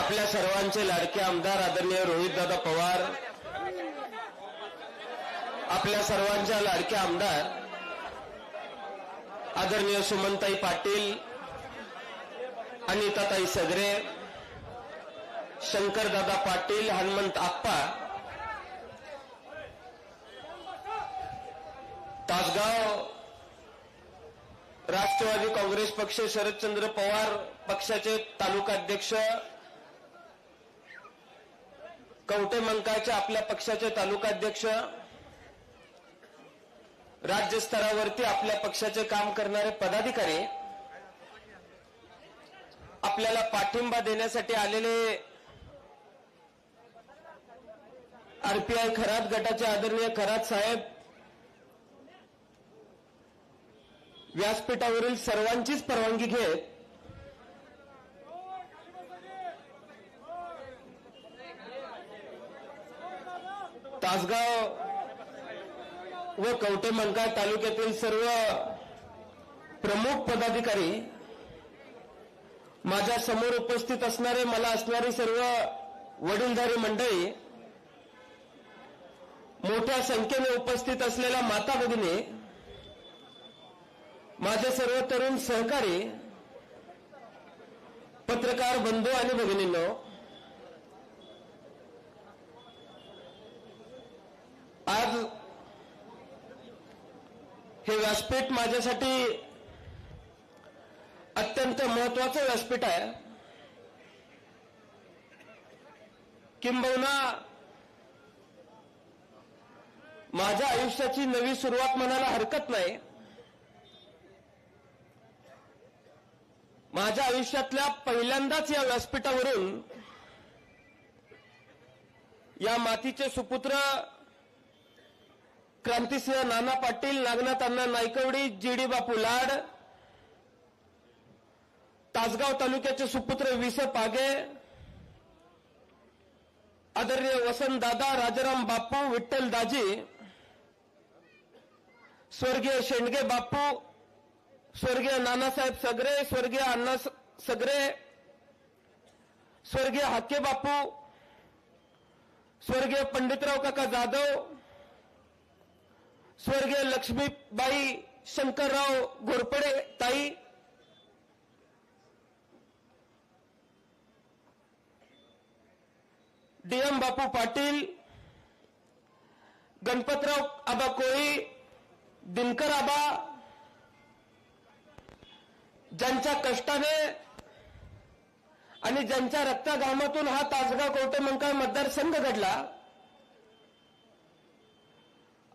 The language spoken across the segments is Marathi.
आपल्या सर्वांचे लाडके आमदार आदरणीय रोहितदादा पवार, आपल्या सर्वांच्या लाडक्या आमदार आदरणीय सुमनताई पाटील, अनिताताई सगरे, शंकरदादा पाटील, हनुमंत आप्पा, तासगाव राष्ट्रवादी काँग्रेस पक्ष शरदचंद्र पवार पक्षाचे तालुकाध्यक्ष, कवटे मंकाळच्या आपल्या पक्षाचे तालुकाध्यक्ष, राज्य स्तरावरती आपल्या पक्षाचे काम करणारे पदाधिकारी, आपल्याला पाठिंबा देण्यासाठी आलेले आरपीआय खरात गटाचे आदरणीय खरात साहेब, व्यासपीठावरील सर्वांचीच परवानगी घेत तासगाव व कवटे मंकाळ तालुक्यातील सर्व प्रमुख पदाधिकारी, माझ्या समोर उपस्थित असणारे, मला असणारी सर्व वडीलधारी मंडळी, मोठ्या संख्येने उपस्थित असलेल्या माता भगिनी, माझे सर्व तरुण सहकारी, पत्रकार बंधू आणि भगिनींनो, आज हे व्यासपीठ माझ्यासाठी अत्यंत महत्वाचं व्यासपीठ आहे. किंबहुना माझ्या आयुष्याची नवी सुरुवात म्हणायला हरकत नाही. माझ्या आयुष्यातल्या पहिल्यांदाच या व्यासपीठावरून या मातीचे सुपुत्र क्रांतिसिंह नाना पाटील, नागनाथ अण्णा नायकवडी, जीडी बापू लाड, तासगाव तालुक्याचे सुपुत्र विस पागे, आदरणीय वसंतदादा, राजाराम बापू, विठ्ठल दाजी, स्वर्गीय शेंडगे बापू, स्वर्गीय नानासाहेब सगरे, स्वर्गीय अण्णा सगरे, स्वर्गीय हाके बापू, स्वर्गीय पंडितराव काका जाधव, स्वर्गीय लक्ष्मीबाई शंकरराव घोरपडे ताई, डीएम बापू पाटील, गणपतराव आबा कोळी, दिनकर आबा, ज्यांच्या कष्टाने आणि ज्यांच्या रक्तघामातून हा तासगाव कवटे मंकाळ मतदारसंघ घडला,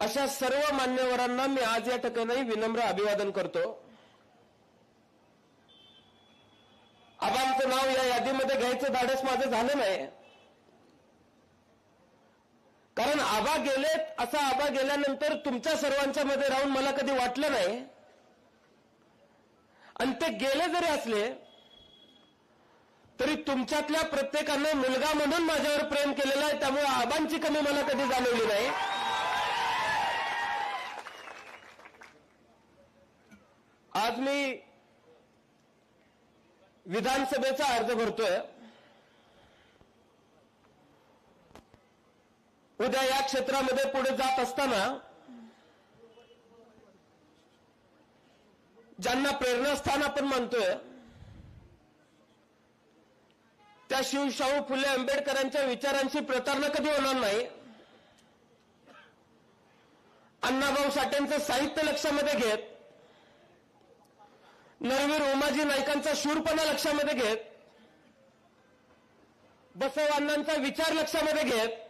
अशा सर्व मान्यवरांना मी आज या ठिकाणी विनम्र अभिवादन करतो. आबांचं नाव या यादीमध्ये घ्यायचं धाडस माझं झालं नाही, कारण आबा गेलेत, असा आबा गेल्यानंतर तुमच्या सर्वांच्या मध्ये राहून मला कधी वाटलं नाही. आणि ते गेले जरी असले तरी तुमच्यातल्या प्रत्येकाने मुलगा म्हणून माझ्यावर प्रेम केलेलं आहे, त्यामुळे आबांची कमी मला कधी जाणवली नाही. आज मी विधानसभेचा अर्ज भरतोय. उद्या या क्षेत्रामध्ये पुढे जात असताना ज्यांना प्रेरणास्थान आपण मानतोय त्या शिवशाहू फुले आंबेडकरांच्या विचारांची प्रतारणा कधी होणार नाही. अण्णाभाऊ साठेंचं साहित्य लक्षामध्ये घेत, नरवीर उमाजी नाईकांचा शूरपणा लक्षामध्ये घेत, बसवांनांचा विचार लक्षामध्ये घेत,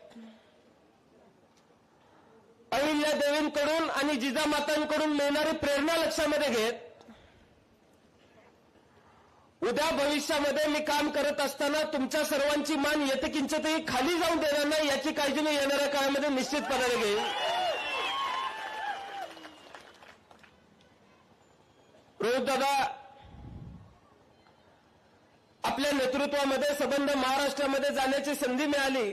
अहिल्या देवींकडून आणि जिजामातांकडून मिळणारी प्रेरणा लक्षामध्ये घेत, उद्या भविष्यामध्ये मी काम करत असताना तुमच्या सर्वांची मान यथकिंचितही खाली जाऊन देणार नाही, याची काळजी मी येणाऱ्या काळामध्ये निश्चितपणे घेईन. रोहितदादा आपल्या नेतृत्वामध्ये संबंध महाराष्ट्रामध्ये जाण्याची संधी मिळाली,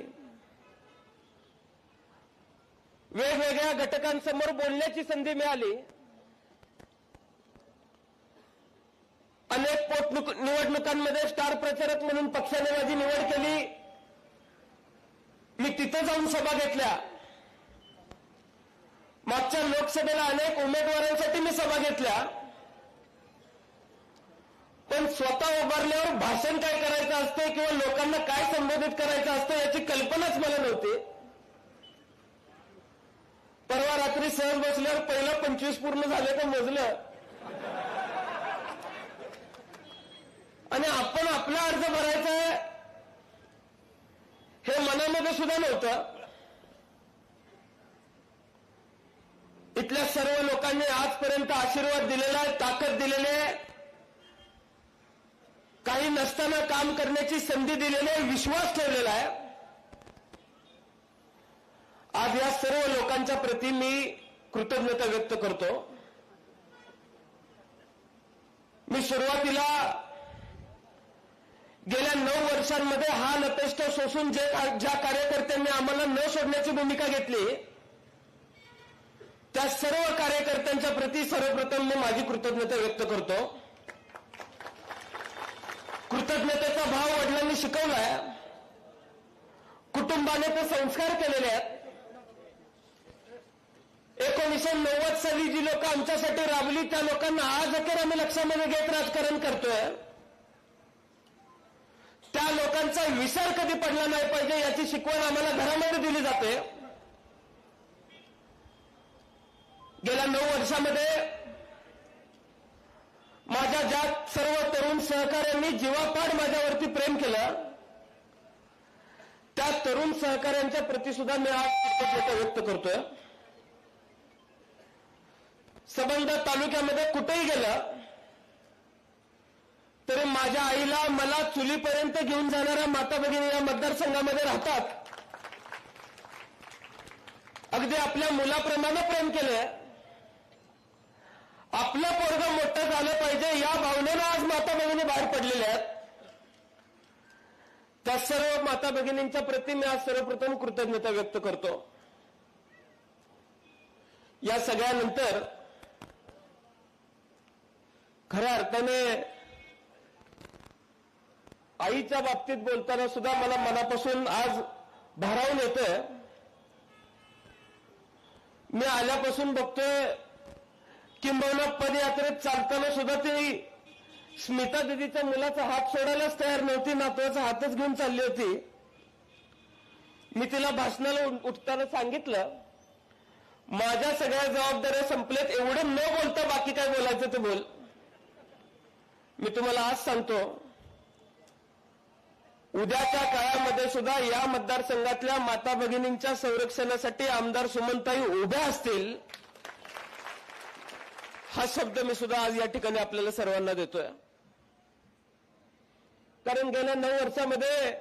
वेगवेगळ्या घटकांसमोर बोलण्याची संधी मिळाली. अनेक निवडणुकांमध्ये स्टार प्रचारक म्हणून पक्षाने माझी निवड केली. मी तिथे जाऊन सभा घेतल्या. मागच्या लोकसभेला अनेक उमेदवारांसाठी मी सभा घेतल्या. पण स्वतः उभारल्यावर भाषण काय करायचं असते किंवा लोकांना काय संबोधित करायचं असतं याची कल्पनाच मला नव्हती. परवा रात्री सहज बसल्यावर पहिलं 25 पूर्ण झाले तर मोजलं आणि आपण आपला अर्ज भरायचा आहे हे मनामध्ये सुद्धा नव्हतं. इथल्या सर्व लोकांनी आजपर्यंत आशीर्वाद दिलेला आहे, ताकद दिलेली आहे, काही नसताना काम करण्याची संधी दिलेली आहे, विश्वास ठेवलेला आहे. आज या सर्व लोकांच्या प्रती मी कृतज्ञता व्यक्त करतो. मी सुरुवातीला गेल्या 9 वर्षांमध्ये हाल अपेष्ट सोसून ज्या कार्यकर्त्यांनी आम्हाला न सोडण्याची भूमिका घेतली त्या सर्व कार्यकर्त्यांच्या प्रती सर्वप्रथम मी माझी कृतज्ञता व्यक्त करतो. कृतज्ञतेचा भाव वडिलांनी शिकवलाय, कुटुंबाने ते संस्कार केलेले आहेत. 1990 साली जी लोक आमच्यासाठी राबली त्या लोकांना आज अखेर आम्ही लक्षामध्ये घेत राजकारण करतोय. त्या लोकांचा विसर कधी पडला नाही पाहिजे याची शिकवण आम्हाला घरामध्ये दिली जाते. गेल्या 9 वर्षामध्ये माझ्या ज्या सर्व तरुण सहकाऱ्यांनी जीवापाड माझ्यावरती प्रेम केलं त्या तरुण सहकाऱ्यांच्या प्रती सुद्धा मी आज कृतज्ञता व्यक्त करतोय. सबंध तालुक्यामध्ये कुठेही गेलं तरी माझ्या आईला मला चुलीपर्यंत घेऊन जाणाऱ्या माता भगिनी या मतदारसंघामध्ये राहतात. अगदी आपल्या मुलाप्रमाणे प्रेम केलंय. आपलं पोरगं मोठं झालं पाहिजे या भावनेनं आज माता भगिनी बाहेर पडलेल्या आहेत. त्या सर्व माता भगिनींच्या प्रती मी आज सर्वप्रथम कृतज्ञता व्यक्त करतो. या सगळ्यानंतर खऱ्या अर्थाने आईच्या बाबतीत बोलताना सुद्धा मला मनापासून आज भारावून येतंय. मी आल्यापासून बघतोय किंबहुना पदयात्रेत चालताना सुद्धा ती स्मिता दिदीच्या मुलाचा हात सोडायलाच तयार नव्हती, नातवाचा हातच घेऊन चालली होती. मी तिला भाषणाला उठताना सांगितलं माझ्या सगळ्या जबाबदाऱ्या संपलेत, एवढं न बोलता बाकी काय बोलायचं ते बोल. मी तुम्हाला आज सांगतो उद्याच्या काळामध्ये सुद्धा या मतदारसंघातल्या माता भगिनींच्या संरक्षणासाठी आमदार सुमनताई उभ्या असतील हा शब्द मी सुद्धा आज या ठिकाणी आपल्याला सर्वांना देतोय. कारण गेल्या 9 वर्षामध्ये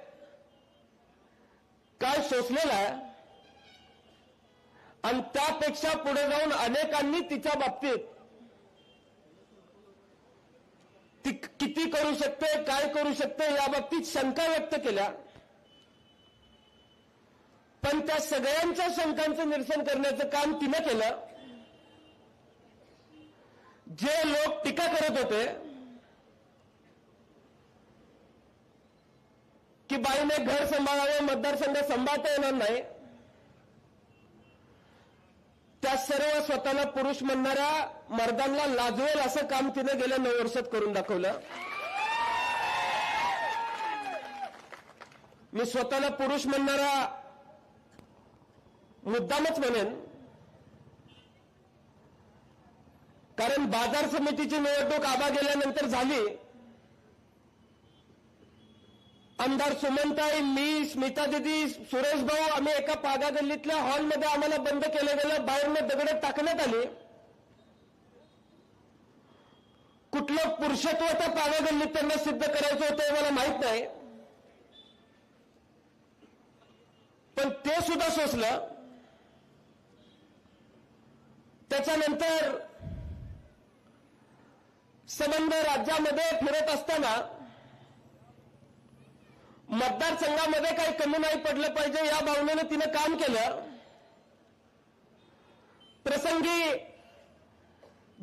काय सोसलेला आहे आणि त्यापेक्षा पुढे जाऊन अनेकांनी तिच्या बाबतीत ती किती करू शकते, काय करू शकते या बाबतीत शंका व्यक्त केल्या. पण त्या सगळ्यांच्या शंकांचं निरसन करण्याचं काम तिनं केलं. जे लोक टीका करत होते की बाईने घर सांभाळावं, मतदारसंघ सांभाळता येणार नाही, त्या सर्व स्वतःला पुरुष म्हणणाऱ्या मर्दांना लाजवेल असं काम तिने गेल्या 9 वर्षात करून दाखवलं. मी स्वतःला पुरुष म्हणणारा मुद्दामच म्हणेन, कारण बाजार समितीची निवडणूक आबा गेल्यानंतर झाली. आमदार सुमनताई, मी, स्मिता दिदी, सुरेश भाऊ आम्ही एका पागा गल्लीतल्या हॉलमध्ये आम्हाला बंद केलं गेलं, बाहेरनं दगडं टाकण्यात आली. कुठलं पुरुषत्व त्या पागा गल्लीत त्यांना सिद्ध करायचं होतं हे मला माहित नाही, पण ते सुद्धा सोसलं. त्याच्यानंतर संबंध राज्यामध्ये फिरत असताना मतदारसंघामध्ये काही कमी नाही पडलं पाहिजे या भावनेनं तिनं काम केलं. प्रसंगी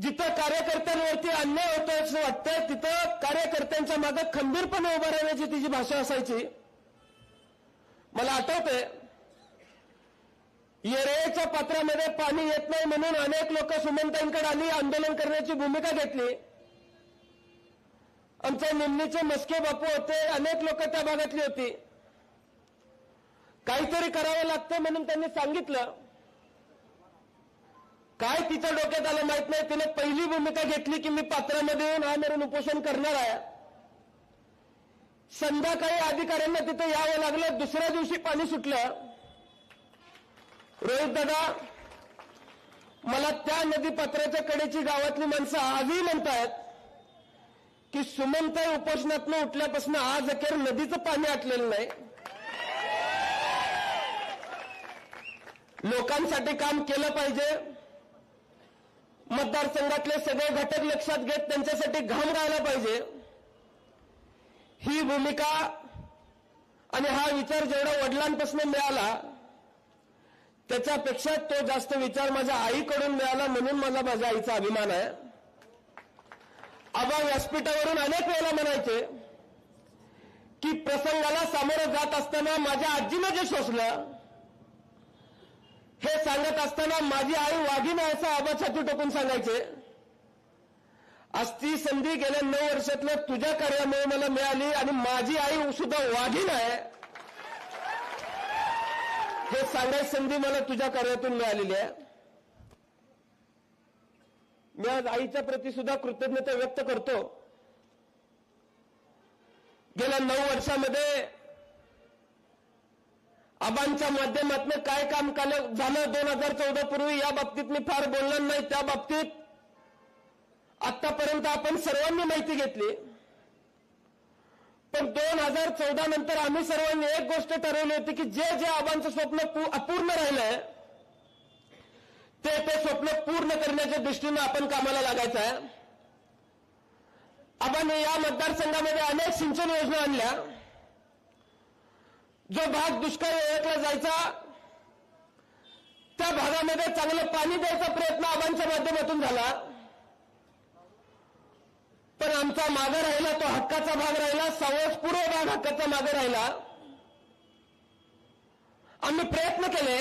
जिथं कार्यकर्त्यांवरती अन्याय होतोय असं वाटतंय तिथं कार्यकर्त्यांच्या मागे खंबीरपणे उभा राहण्याची तिची भाषा असायची. मला आठवतंय येरळेच्या पात्रामध्ये पाणी येत नाही म्हणून अनेक लोक सुमनताईंकडे आली, आंदोलन करण्याची भूमिका घेतली. आमच्या निमणीचे मस्के बापू होते, अनेक लोक त्या भागातली होती. काहीतरी करावं लागतं म्हणून त्यांनी सांगितलं. काय तिच्या डोक्यात आलं माहित नाही. तिने पहिली भूमिका घेतली की मी पात्रामध्ये येऊन आमरण उपोषण करणार आहे. संध्याकाळी अधिकाऱ्यांना तिथे यावं लागलं. दुसऱ्या दिवशी पाणी सुटलं. रोहित दादा, मला त्या नदी पात्राच्या कडेची गावातली माणसं आजही म्हणतायत की सुमनताई उपोषणातनं उठल्यापासून आज अखेर नदीचं पाणी आटलेलं नाही. लोकांसाठी काम केलं पाहिजे. मतदारसंघातले सगळे घटक लक्षात घेत त्यांच्यासाठी घाम गायला पाहिजे. ही भूमिका आणि हा विचार जेवढा वडिलांपासून मिळाला त्याच्यापेक्षा तो जास्त विचार माझ्या आईकडून मिळाला, म्हणून मला माझ्या आईचा अभिमान आहे. आबा व्यासपीठावरून अनेक वेळेला म्हणायचे की प्रसंगाला सामोरं जात असताना माझ्या आजीनं जे सोसलं हे सांगत असताना माझी आई वाघीण आहे असं आबा छाती टोकून सांगायचे. आज ती संधी गेल्या 9 वर्षातल्या तुझ्या कार्यामुळे मला मिळाली आणि माझी आई सुद्धा वाघीण आहे हे सांगायची संधी मला तुझ्या कार्यातून मिळालेली आहे. मी आज आईच्या प्रती सुद्धा कृतज्ञता व्यक्त करतो. गेल्या 9 वर्षामध्ये आबांच्या माध्यमातून काय काम झालं 2014 पूर्वी या बाबतीत मी फार बोलणार नाही. त्या बाबतीत आतापर्यंत आपण सर्वांनी माहिती घेतली. पण 2014 नंतर आम्ही सर्वांनी एक गोष्ट ठरवली होती की जे जे आबांचं स्वप्न अपूर्ण राहिलंय ते स्वप्न पूर्ण करण्याच्या दृष्टीने आपण कामाला लागायचं आहे. आबांनी या मतदारसंघामध्ये अनेक सिंचन योजना आणल्या. जो भाग दुष्काळी ओळखला जायचा त्या भागामध्ये चांगलं पाणी द्यायचा प्रयत्न आबांच्या माध्यमातून झाला. पण आमचा मागे राहिला तो हक्काचा भाग राहिला. सावळज पूर्व भाग हक्काचा मागे राहिला. आम्ही प्रयत्न केले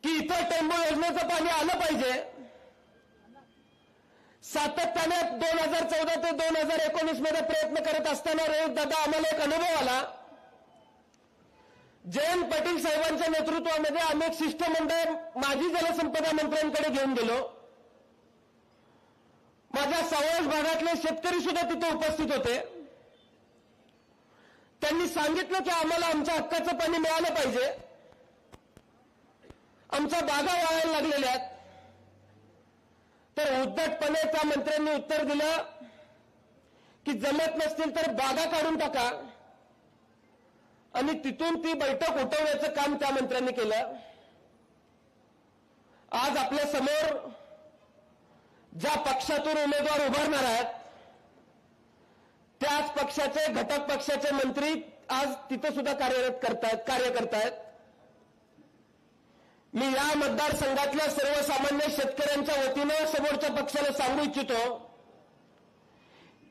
की इथं टेंबू योजनेचं पाणी आलं पाहिजे. सातत्याने 2014 ते 2019 मध्ये प्रयत्न करत असताना रोहित दादा आम्हाला एक अनुभव आला. जयंत पाटील साहेबांच्या नेतृत्वामध्ये आम्ही एक शिष्टमंडळ माजी जलसंपदा मंत्र्यांकडे घेऊन गेलो. माझ्या सावळज भागातले शेतकरी सुद्धा तिथे उपस्थित होते. त्यांनी सांगितलं की आम्हाला आमच्या हक्काचं पाणी मिळालं पाहिजे. आमच्या बागा वाळायला लागलेल्या आहेत. तर उद्धटपणे त्या मंत्र्यांनी उत्तर दिलं की जमत नसतील तर बागा काढून टाका. आणि तिथून ती बैठक उठवण्याचं काम त्या मंत्र्यांनी केलं. आज आपल्या समोर ज्या पक्षातून उमेदवार उभारणार आहेत त्याच पक्षाचे घटक पक्षाचे मंत्री आज तिथं सुद्धा कार्य करतायत. मी या मतदारसंघातल्या सर्वसामान्य शेतकऱ्यांच्या वतीनं समोरच्या पक्षाला सांगू इच्छितो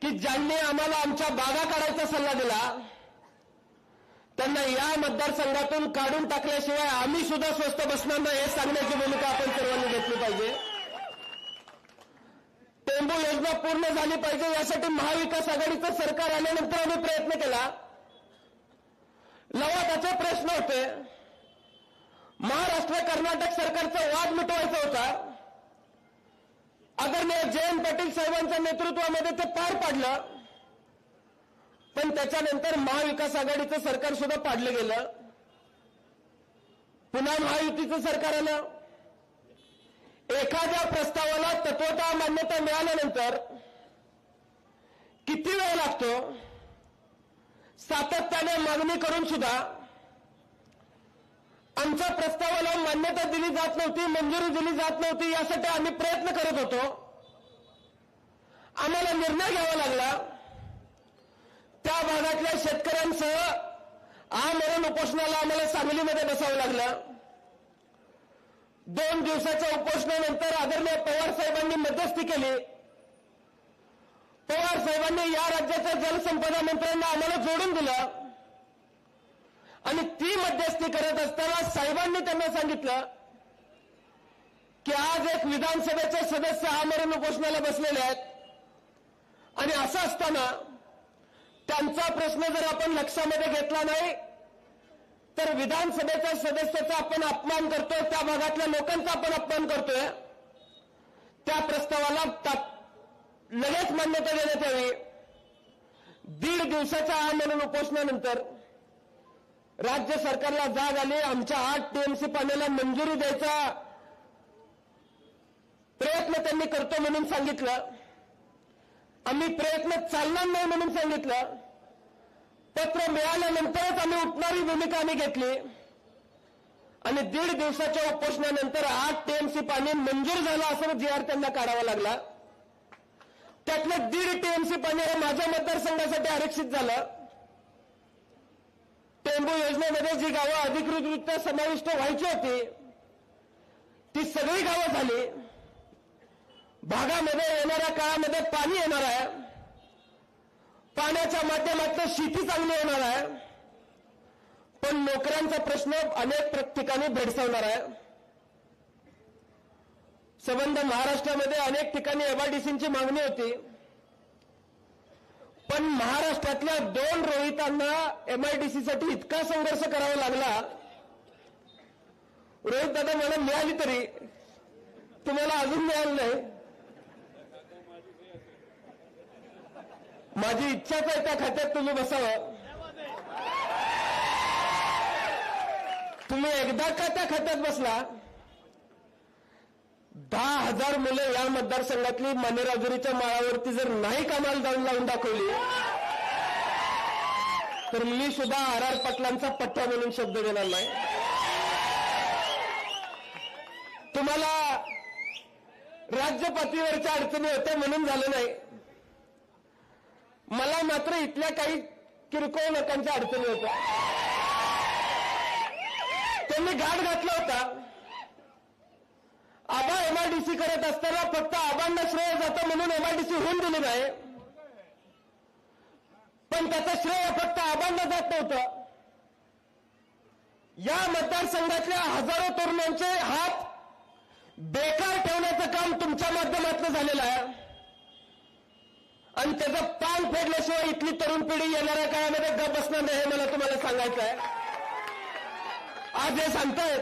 की ज्यांनी आम्हाला आमच्या बागा काढायचा सल्ला दिला त्यांना या मतदारसंघातून काढून टाकल्याशिवाय आम्ही सुद्धा स्वस्थ बसणार नाही हे सांगण्याची भूमिका आपण सर्वांनी घेतली पाहिजे. टेंबू योजना पूर्ण झाली पाहिजे यासाठी महाविकास आघाडीचं सरकार आल्यानंतर आम्ही प्रयत्न केला. लवादाचे प्रश्न होते. महाराष्ट्र कर्नाटक सरकारचा वाद मिटवायचा होता. आदरणीय जयंत पाटील साहेबांच्या नेतृत्वामध्ये ते पार पाडलं. पण त्याच्यानंतर महाविकास आघाडीचं सरकार सुद्धा पाडलं गेलं. पुन्हा महायुतीचं सरकार आलं. एखाद्या प्रस्तावाला तत्वतः मान्यता मिळाल्यानंतर किती वेळ लागतो. सातत्याने मागणी करून सुद्धा आमच्या प्रस्तावाला मान्यता दिली जात नव्हती, मंजुरी दिली जात नव्हती. यासाठी आम्ही प्रयत्न करत होतो. आम्हाला निर्णय घ्यावा लागला. त्या भागातल्या शेतकऱ्यांसह आमरण उपोषणाला आम्हाला सांगलीमध्ये बसावं लागलं. 2 दिवसाच्या उपोषणानंतर आदरणीय पवार साहेबांनी मध्यस्थी केली. पवार साहेबांनी या राज्याच्या जलसंपदा मंत्र्यांना आम्हाला जोडून दिलं आणि ती मध्यस्थी करत असताना साहेबांनी त्यांना सांगितलं की आज एक विधानसभेचे सदस्य आमरण उपोषणाला बसलेले आहेत आणि असं असताना त्यांचा प्रश्न जर आपण लक्षामध्ये घेतला नाही तर विधानसभेच्या सदस्याचा आपण अपमान करतोय, त्या भागातल्या लोकांचा आपण अपमान करतोय. त्या प्रस्तावाला लगेच मान्यता देण्यात यावी. 1.5 दिवसाच्या आमरण उपोषणानंतर राज्य सरकारला जाग आली. आमच्या 8 टीएमसी पाण्याला मंजुरी द्यायचा प्रयत्न त्यांनी करतो म्हणून सांगितलं. आम्ही प्रयत्न चालणार नाही म्हणून सांगितलं. पत्र मिळाल्यानंतरच आम्ही उठणारी भूमिका आम्ही घेतली आणि 1.5 दिवसाच्या उपोषणानंतर 8 टीएमसी पाणी मंजूर झालं असं जी आर त्यांना काढावा लागला. त्यातलं 1.5 टीएमसी पाणी हे माझ्या मतदारसंघासाठी आरक्षित झालं. टेंबू योजनेमध्ये जी गावं अधिकृतरित्या समाविष्ट व्हायची होती ती सगळी गावं झाली. भागामध्ये येणाऱ्या काळामध्ये पाणी येणार आहे. पाण्याच्या माध्यमातून शेती चांगली होणार आहे. पण नोकऱ्यांचा प्रश्न अनेक ठिकाणी भेडसावणार आहे. संबंध महाराष्ट्रामध्ये अनेक ठिकाणी एमआयडीसीची मागणी होती. पण महाराष्ट्रातल्या 2 रोहितांना एमआयडीसीसाठी इतका संघर्ष करावा लागला. रोहित दादा मला मिळाली तरी तुम्हाला अजून मिळालं नाही. माझी इच्छाच आहे त्या खात्यात तुम्ही बसावं. तुम्ही एकदा का त्या खात्यात बसला 10,000 मुलं या मतदारसंघातली मानेराजुरीच्या माळावरती जर नाही कामाला जाऊन लावून दाखवली तर मी सुद्धा आर पाटलांचा पट्टा म्हणून शब्द देणार नाही. तुम्हाला राज्य पातळीवरच्या अडचणी होत्या म्हणून झालं नाही. मला मात्र इथल्या काही किरकोळ लोकांच्या अडचणी होत्या. त्यांनी घाट घातला होता. आबा एमआयडीसी करत असताना फक्त आबांना श्रेय जातं म्हणून एमआयडीसी होऊन दिली नाही. पण त्याचं श्रेय फक्त आबांना जात नव्हतं. या मतदारसंघातल्या हजारो तरुणांचे हात बेकार ठेवण्याचं काम तुमच्या माध्यमातून झालेलं आहे आणि त्याचं पान फेडल्याशिवाय इथली तरुण पिढी येणाऱ्या काळामध्ये गप बसणार नाही हे मला तुम्हाला सांगायचं आहे. आज हे सांगतायत,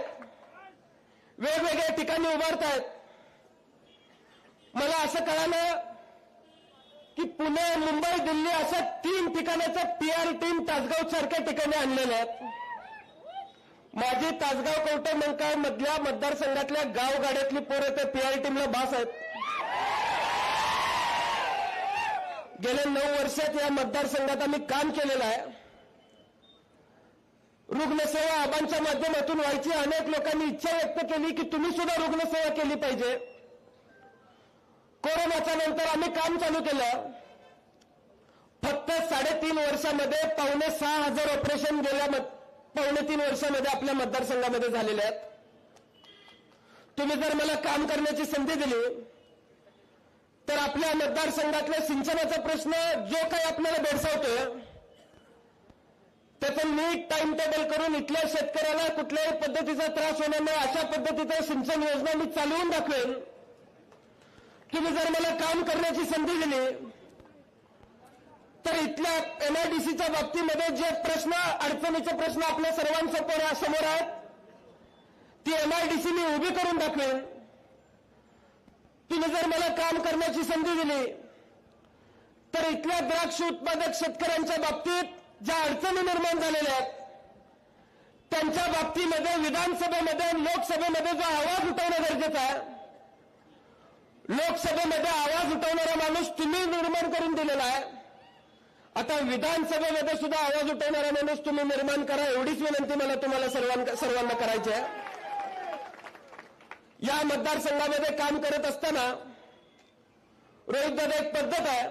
वेगवेगळ्या ठिकाणी उभारतायत. मला असं कळालं की पुणे, मुंबई, दिल्ली अशा 3 ठिकाणाच्या पीआर टीम तासगाव सारख्या ठिकाणी आणलेल्या आहेत. माझी तासगाव कवठे मंकाळ मधल्या मतदारसंघातल्या गावगाड्यातली पोरं त्या पीआर टीमला भास आहेत. गेल्या 9 वर्षात या मतदारसंघात आम्ही काम केलेलं आहे. रुग्णसेवा आबांच्या माध्यमातून व्हायची. अनेक लोकांनी इच्छा व्यक्त केली की तुम्ही सुद्धा रुग्णसेवा केली पाहिजे. कोरोनाच्या नंतर आम्ही काम चालू केलं. फक्त 3.5 वर्षामध्ये 5,600 ऑपरेशन गेल्या 3.5 वर्षामध्ये आपल्या मतदारसंघामध्ये झालेले आहेत. तुम्ही जर मला काम करण्याची संधी दिली तर आपल्या मतदारसंघातल्या सिंचनाचा प्रश्न जो काही आपल्याला भेडसावतोय त्याचं नीट टाइम टेबल करून इथल्या शेतकऱ्याला कुठल्याही पद्धतीचा त्रास होणार नाही अशा पद्धतीचं सिंचन योजना मी चालवून दाखवेन. तुम्ही जर मला काम करण्याची संधी दिली तर इथल्या एमआयडीसीच्या बाबतीमध्ये जे प्रश्न, अडचणीचे प्रश्न आपल्या सर्वांसमोर आहेत ती एमआयडीसी मी उभी करून दाखवेन. तुम्ही जर मला काम करण्याची संधी दिली तर इथल्या द्राक्ष उत्पादक शेतकऱ्यांच्या बाबतीत ज्या अडचणी निर्माण झालेल्या आहेत त्यांच्या बाबतीमध्ये विधानसभेमध्ये, लोकसभेमध्ये जो आवाज उठवणं गरजेचं आहे. लोकसभेमध्ये आवाज उठवणारा माणूस तुम्ही निर्माण करून दिलेला आहे. आता विधानसभेमध्ये सुद्धा आवाज उठवणारा माणूस तुम्ही निर्माण करा एवढीच विनंती मला तुम्हाला सर्वांना करायची आहे. या मतदारसंघामध्ये काम करत असताना रोहित दादा एक पद्धत आहे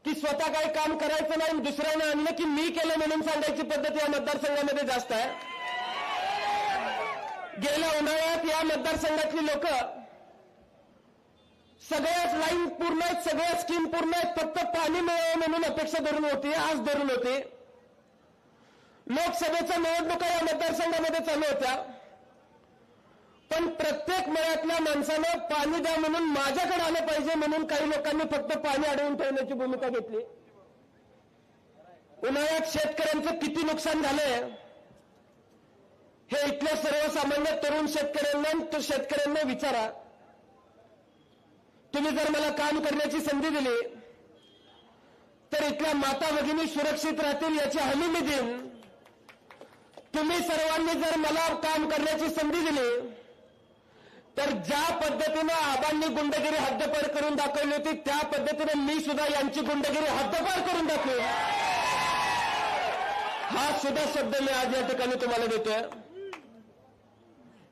की स्वतः काही काम करायचं नाही, दुसऱ्याने आणलं की मी केलं म्हणून सांगायची पद्धत या मतदारसंघामध्ये जास्त आहे. गेल्या उन्हाळ्यात या मतदारसंघातली लोक सगळ्याच लाईन पूर्ण आहेत, सगळ्या स्कीम पूर्ण आहेत, फक्त पाणी मिळावं म्हणून अपेक्षा धरून होती, आज धरून होते. लोकसभेच्या निवडणुका या मतदारसंघामध्ये चालू होत्या, पण प्रत्येक मळ्यातल्या माणसानं पाणी द्या म्हणून माझ्याकडे आलं पाहिजे म्हणून काही लोकांनी फक्त पाणी अडवून ठेवण्याची भूमिका घेतली. उन्हाळ्यात शेतकऱ्यांचं किती नुकसान झालंय हे इथल्या सर्वसामान्य तरुण शेतकऱ्यांना विचारा. तुम्ही जर मला काम करण्याची संधी दिली तर इथल्या माता भगिनी सुरक्षित राहतील याची हमी मी देईन. तुम्ही सर्वांनी जर मला काम करण्याची संधी दिली तर ज्या पद्धतीनं आबांनी गुंडगिरी हद्दपार करून दाखवली होती त्या पद्धतीने मी सुद्धा यांची गुंडगिरी हद्दपार करून दाखवेन. हा सुद्धा शब्द मी आज या ठिकाणी तुम्हाला देतोय.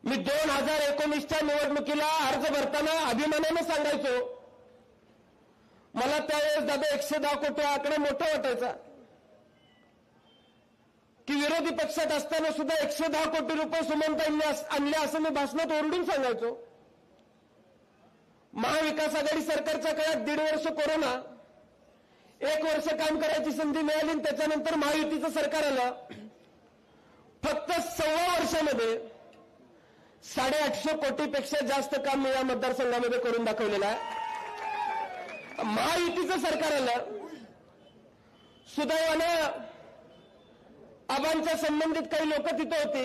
मी 2019च्या निवडणुकीला अर्ज भरताना अभिमानाने सांगायचो, मला त्यावेळेस दादा 110 कोटी आकडा मोठा वाटायचा की विरोधी पक्षात असताना सुद्धा 110 कोटी रुपये सुमनताईंनी आणले असं मी भाषणात ओरडून सांगायचो. महाविकास आघाडी सरकारच्या काळात 1.5 वर्ष कोरोना, 1 वर्ष काम करायची संधी मिळाली आणि त्याच्यानंतर महायुतीचं सरकार आलं. फक्त 1.25 वर्षामध्ये 850 कोटीपेक्षा जास्त काम मी या मतदारसंघामध्ये करून दाखवलेलं आहे. महायुतीचं सरकार आलं. सुदैवानं आबांच्या संबंधित काही लोक तिथे होते.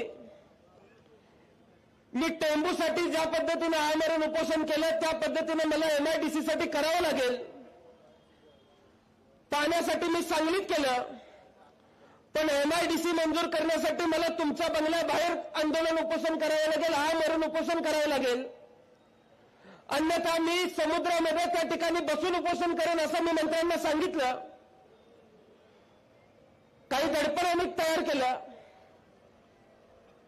मी टेंबूसाठी ज्या पद्धतीने आमरण उपोषण केलं त्या पद्धतीने मला MIDC साठी करावं लागेल. पाण्यासाठी मी सांगलीत केलं, पण MIDC मंजूर करण्यासाठी मला तुमच्या बंगल्याबाहेर आंदोलन उपोषण करावं लागेल, आमरण उपोषण करावं लागेल. अन्यथा मी समुद्रामध्ये त्या ठिकाणी बसून उपोषण करेन असं मी मंत्र्यांना सांगितलं. काही दडपण आम्ही तयार केलं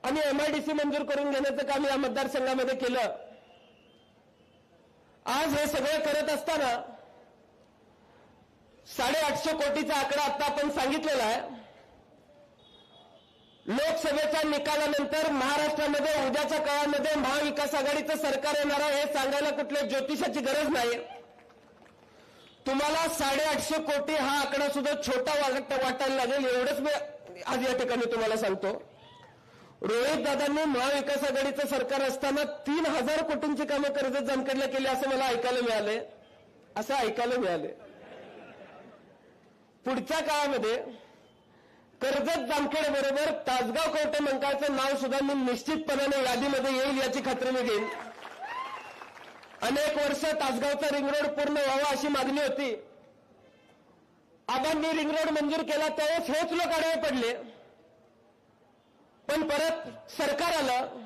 आणि MIDC मंजूर करून घेण्याचं काम या मतदारसंघामध्ये केलं. आज हे सगळं करत असताना 850 कोटीचा आकडा आता आपण सांगितलेला आहे. लोकसभेच्या निकालानंतर महाराष्ट्रामध्ये उद्याच्या काळामध्ये महाविकास आघाडीचं सरकार येणार आहे हे सांगायला कुठल्या ज्योतिषाची गरज नाही. तुम्हाला 850 कोटी हा आकडा सुद्धा छोटा वाटायला लागेल एवढंच मी आज या ठिकाणी तुम्हाला सांगतो. रोहित दादांनी महाविकास आघाडीचं सरकार असताना 3000 कोटींची कामं कर्जत जामखेडला केली असं मला ऐकायला मिळाले. पुढच्या काळामध्ये कर्जत जामखेड बरोबर तासगाव कवठे मंकाळचं नाव सुद्धा मी निश्चितपणाने यादीमध्ये येईल याची खात्री मी घेईन. अनेक वर्ष तासगावचा रिंग रोड पूर्ण व्हावा अशी मागणी होती. आबांनी रिंग रोड मंजूर केला त्यावेळेस हेच लोक आडवे पडले, पण परत सरकार आलं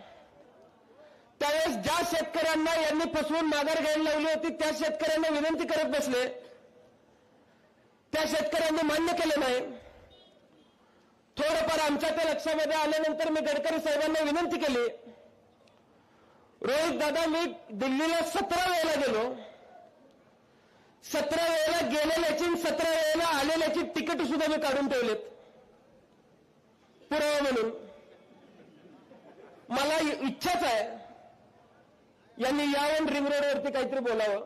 त्यावेळेस ज्या शेतकऱ्यांना यांनी फसवून माघार घ्यायला लावली होती त्या शेतकऱ्यांना विनंती करत बसले. त्या शेतकऱ्यांनी मान्य केलं नाही. थोडंफार आमच्या त्या लक्षामध्ये आल्यानंतर मी गडकरी साहेबांना विनंती केली. रोहित दादा मी दिल्लीला 17 वेळेला गेलो. 17 वेळेला गेलेल्याची 17 वेळेला आलेल्याची तिकीट सुद्धा मी काढून ठेवलेत पुरावा म्हणून. मला इच्छाच आहे यांनी यावं रिंग रोडवरती काहीतरी बोलावं.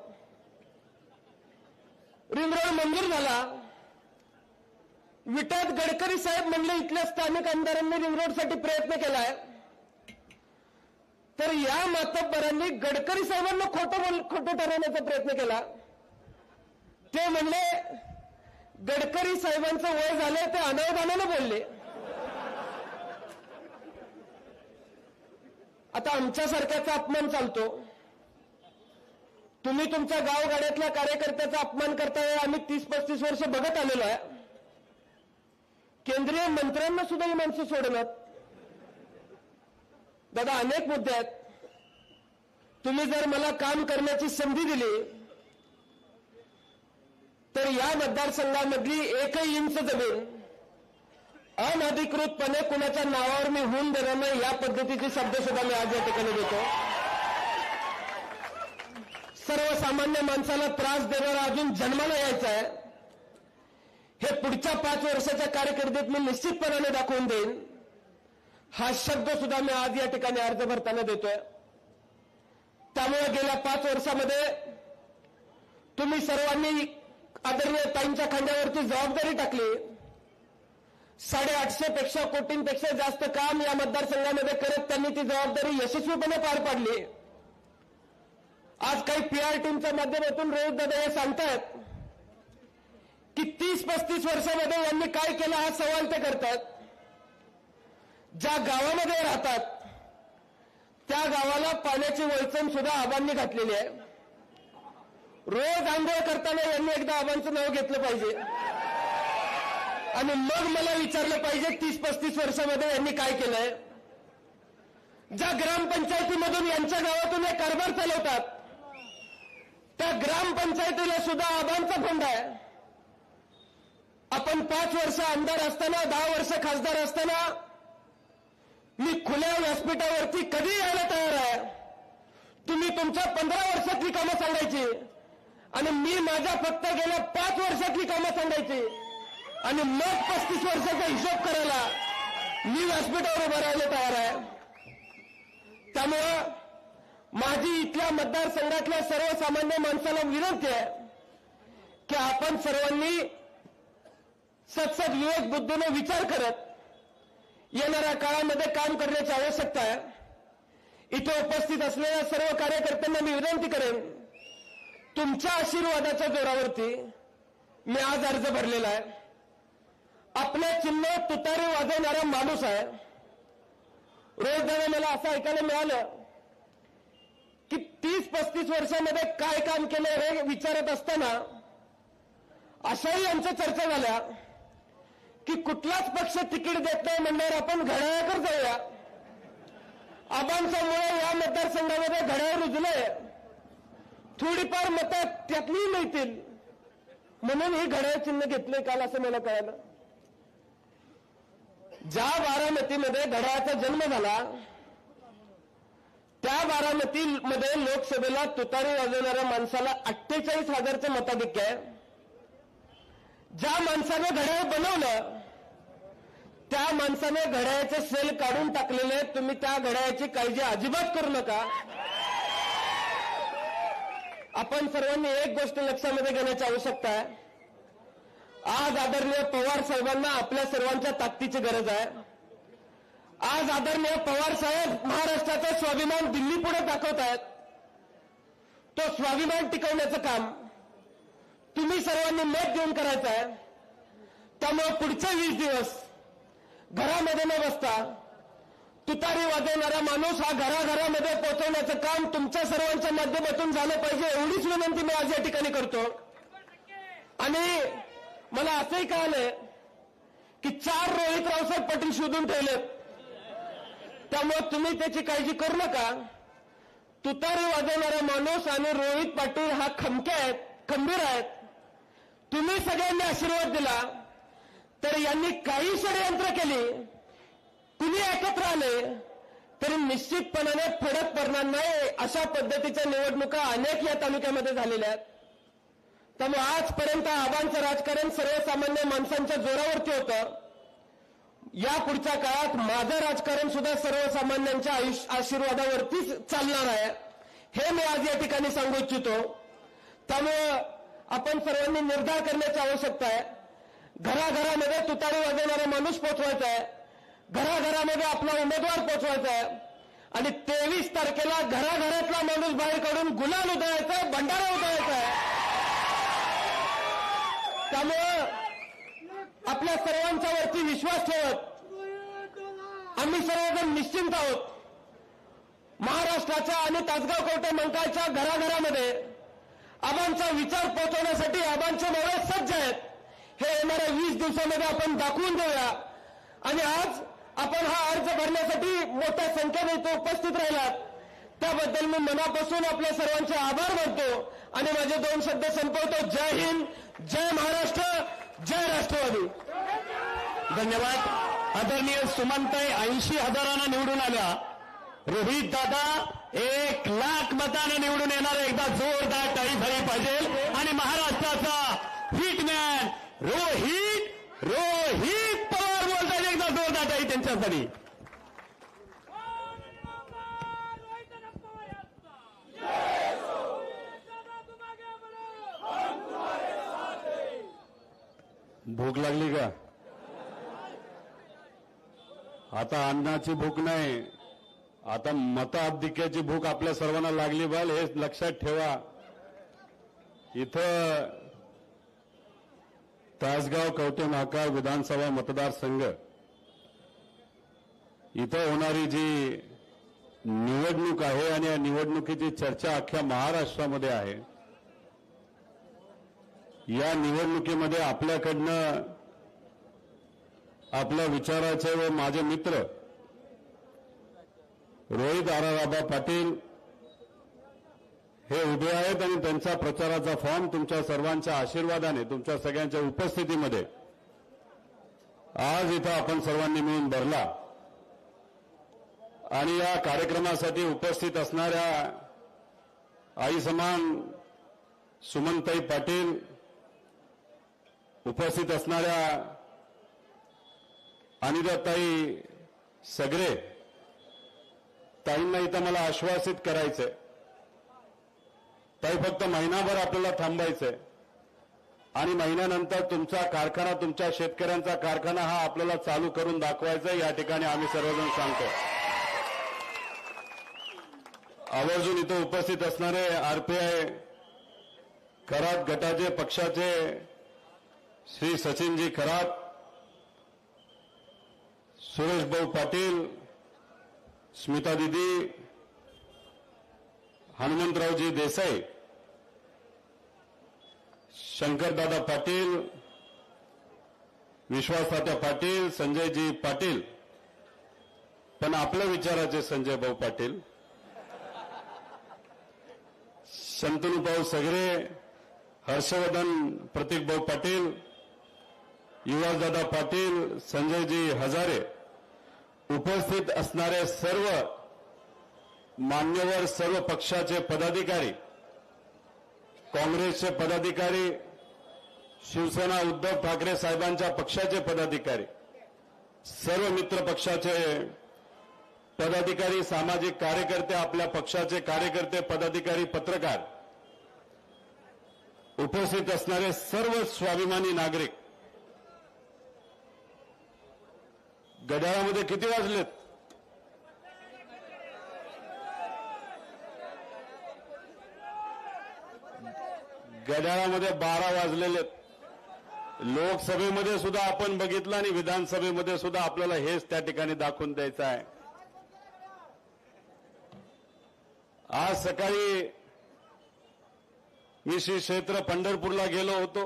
रिंग रोड मंजूर झाला. विटात गडकरी साहेब म्हणले इथल्या स्थानिक आमदारांनी रिंग रोडसाठी प्रयत्न केलाय, तर या मातब्बरांनी गडकरी साहेबांना खोटं ठरवण्याचा प्रयत्न केला. ते म्हणले गडकरी साहेबांचं वय झालंय ते अनावधानानं बोलले. आता आमच्यासारख्याचा अपमान चालतो. तुम्ही तुमच्या गावगाड्यातल्या कार्यकर्त्याचा अपमान करताय. आम्ही 30-35 वर्ष बघत आलेलो आहे. केंद्रीय मंत्र्यांना सुद्धा ही माणसं सोडणार. दादा अनेक मुद्दे आहेत. तुम्ही जर मला काम करण्याची संधी दिली तर या मतदारसंघामधली 1 इंच जमीन अनधिकृतपणे कुणाच्या नावावर मी होऊन देणार नाही या पद्धतीचे शब्द सुद्धा मी आज या ठिकाणी देतो. सर्वसामान्य माणसाला त्रास देणारा अजून जन्माला यायचा आहे हे पुढच्या 5 वर्षाच्या कारकिर्दीत मी निश्चितपणाने दाखवून देईन. हा शब्द सुद्धा मी आज या ठिकाणी अर्ज भरताना देतोय. त्यामुळे गेल्या 5 वर्षामध्ये तुम्ही सर्वांनी आदरणीय ताईंच्या खांद्यावरती जबाबदारी टाकली. 850 पेक्षा कोटींपेक्षा जास्त काम या मतदारसंघामध्ये करत त्यांनी ती जबाबदारी यशस्वीपणे पार पाडली. आज काही पीआर टीमच्या माध्यमातून रोहित दादा हे सांगतायत की 30-35 वर्षामध्ये यांनी काय केलं हा सवाल ते करतात. ज्या गावामध्ये राहतात त्या गावाला पाण्याची वळचण सुद्धा आबांनी घातलेली आहे. रोज आंघोळ करताना यांनी एकदा आबांचं नाव घेतलं पाहिजे आणि मग मला विचारलं पाहिजे 30-35 वर्षामध्ये यांनी काय केलंय. ज्या ग्रामपंचायतीमधून यांच्या गावातून हे कारभार चालवतात त्या ग्रामपंचायतीला सुद्धा आबांचा फंड आहे. आपण 5 वर्ष आमदार असताना 10 वर्ष खासदार असताना मी खुल्या व्यासपीठावरती कधी यायला तयार आहे. तुम्ही तुमच्या 15 वर्षातली कामं सांगायची आणि मी माझ्या फक्त गेल्या 5 वर्षातली कामं सांगायची आणि मग 35 वर्षाचा हिशोब करायला मी व्यासपीठावर उभं राहायला तयार आहे. त्यामुळं माझी इथल्या मतदारसंघातल्या सर्वसामान्य माणसाला विनंती आहे की आपण सर्वांनी सत्सद विवेक बुद्धीने विचार करत येणाऱ्या काळामध्ये काम करण्याची आवश्यकता आहे. इथे उपस्थित असलेल्या सर्व कार्यकर्त्यांना मी विनंती करेन, तुमच्या आशीर्वादाच्या जोरावरती मी आज अर्ज भरलेला आहे. आपलं चिन्ह तुतारी वाजवणारा माणूस आहे. रोज दादा मला असं ऐकायला मिळालं की 30-35 वर्षामध्ये काय काम केलं हे विचारत असताना अशाही आमच्या चर्चा झाल्या की कुठलाच पक्ष तिकीट देत नाही म्हणल्यावर आपण घड्याळाकडे जाऊया. आबांच्यामुळे या मतदारसंघामध्ये घड्याळ रुजलंय, थोडीफार मतं त्यातली मिळतील म्हणून हे घड्याळ चिन्ह घेतलंय काल असं मला कळालं. ज्या बारामतीमध्ये घड्याळाचा जन्म झाला त्या बारामतीमध्ये लोकसभेला तुतारी वाजवणाऱ्या माणसाला 48,000चं मताधिक्य आहे. ज्या माणसाने घड्याळ बनवलं त्या माणसाने घड्याळाचे सेल काढून टाकलेले. तुम्ही त्या घड्याळाची काळजी अजिबात करू नका. आपण सर्वांनी एक गोष्ट लक्षामध्ये घेण्याची आवश्यकता आहे. आज आदरणीय पवार साहेबांना आपल्या सर्वांच्या ताकदीची गरज आहे. आज आदरणीय पवार साहेब महाराष्ट्राचा स्वाभिमान दिल्ली पुढे दाखवत आहेत. तो स्वाभिमान टिकवण्याचं काम तुम्ही सर्वांनी मत देऊन करायचं आहे. त्यामुळे पुढचे 20 दिवस घरामध्ये न बसता तुतारी वाजवणारा माणूस हा घराघरामध्ये पोहोचवण्याचं काम तुमच्या सर्वांच्या माध्यमातून झालं पाहिजे एवढीच विनंती मी आज या ठिकाणी करतो. आणि मला असंही कळालंय की 4 रोहित रावसाहेब पाटील शोधून ठेवलेत. त्यामुळे तुम्ही त्याची काळजी करू नका. तुतारी वाजवणारा माणूस आणि रोहित पाटील हा खमके आहेत, खंबीर आहेत. तुम्ही सगळ्यांनी आशीर्वाद दिला तर यांनी काही षडयंत्र केली, कुणी एकत्र आले तरी निश्चितपणाने फरक पडणार नाही. अशा पद्धतीच्या निवडणुका अनेक या तालुक्यामध्ये झालेल्या आहेत. त्यामुळे आजपर्यंत आबांचं राजकारण सर्वसामान्य माणसांच्या जोरावरती होतं. या पुढच्या काळात माझं राजकारण सुद्धा सर्वसामान्यांच्या आशीर्वादावरतीच चालणार आहे हे मी आज या ठिकाणी सांगू इच्छितो. त्यामुळं आपण सर्वांनी निर्धार करण्याची आवश्यकता आहे. घराघरामध्ये तुतारी वाजवणारा माणूस पोचवायचा आहे, घराघरामध्ये आपला उमेदवार पोचवायचा आहे आणि 23 तारखेला घराघरातला माणूस बाहेर काढून गुलाल उधळायचा आहे, भंडारा उधळायचा आहे. त्यामुळं आपल्या सर्वांच्या वरती विश्वास ठेवत आम्ही सर्वजण निश्चिंत आहोत. महाराष्ट्राच्या आणि तासगाव कवठे मंकाळच्या घराघरामध्ये आबांचा विचार पोहोचवण्यासाठी आबांचे मावळे सज्ज आहेत. हे येणाऱ्या 20 दिवसामध्ये आपण दाखवून देऊया. आणि आज आपण हा अर्ज भरण्यासाठी मोठ्या संख्येने इथे उपस्थित राहिलात त्याबद्दल मी मनापासून आपल्या सर्वांचे आभार मानतो आणि माझे 2 शब्द संपवतो. जय हिंद, जय महाराष्ट्र, जय राष्ट्रवादी. धन्यवाद. आदरणीय सुमनताई 80,000 निवडून आल्या. रोहित दादा 1,00,000 मतानं निवडून येणार. एकदा जोरदार टाळी झाली पाहिजे आणि महाराष्ट्राचा हिटमॅन रोहित पवार बोलतात. एकदा जोरदार टाळी त्यांच्यासाठी. भूक लागली का? आता अन्नाची भूक नाही, आता मताधिक्याची भूक आपल्या सर्वांना लागली बाल, हे लक्षात ठेवा. इथं तासगाव कवठे महांकाळ विधानसभा मतदारसंघ इथं होणारी जी निवडणूक आहे आणि या निवडणुकीची चर्चा अख्ख्या महाराष्ट्रामध्ये आहे. या निवडणुकीमध्ये आपल्याकडनं आपल्या विचाराचे व माझे मित्र रोहित आराराबा पाटील हे उभे आहेत आणि त्यांचा प्रचाराचा फॉर्म तुमच्या सर्वांच्या आशीर्वादाने, तुमच्या सगळ्यांच्या उपस्थितीमध्ये आज इथं आपण सर्वांनी मिळून भरला. आणि या कार्यक्रमासाठी उपस्थित असणाऱ्या आई समान सुमनताई पाटील, उपस्थित असणाऱ्या अनिताताई सगरे ताईंना इथं मला आश्वासित करायचंय, ताई फक्त महिनाभर आपल्याला थांबायचंय आणि महिन्यानंतर तुमचा कारखाना, तुमच्या शेतकऱ्यांचा कारखाना हा आपल्याला चालू करून दाखवायचा. या ठिकाणी आम्ही सर्वजण सांगतो. आवर्जून इथं उपस्थित असणारे आरपीआय खरात गटाचे पक्षाचे श्री सचिनजी खरात, सुरेश भाऊ पाटील, स्मिता दीदी, हनुमंतरावजी देसाई, शंकरदादा पाटील, विश्वासदादा पाटील, संजयजी पाटील, पण आपल्या विचाराचे संजय भाऊ पाटील, शंतनुभाऊ सगरे, हर्षवर्धन प्रतीकभाऊ पाटील, युवासदादा पाटील, संजयजी हजारे, उपस्थित असणारे सर्व मान्यवर, सर्व पक्षाचे पदाधिकारी, काँग्रेसचे पदाधिकारी, शिवसेना उद्धव ठाकरे साहेबांच्या पक्षाचे पदाधिकारी, सर्व मित्र पक्षाचे पदाधिकारी, सामाजिक कार्यकर्ते, आपल्या पक्षाचे कार्यकर्ते, पदाधिकारी, पत्रकार, उपस्थित असणारे सर्व स्वाभिमानी नागरिक. घड्याळामध्ये किती वाजलेत? घड्याळामध्ये 12 वाजलेले. लोकसभेमध्ये सुद्धा आपण बघितलं आणि विधानसभेमध्ये सुद्धा आपल्याला हेच त्या ठिकाणी दाखवून द्यायचं आहे. आज सकाळी मी श्री क्षेत्र पंढरपूरला गेलो होतो.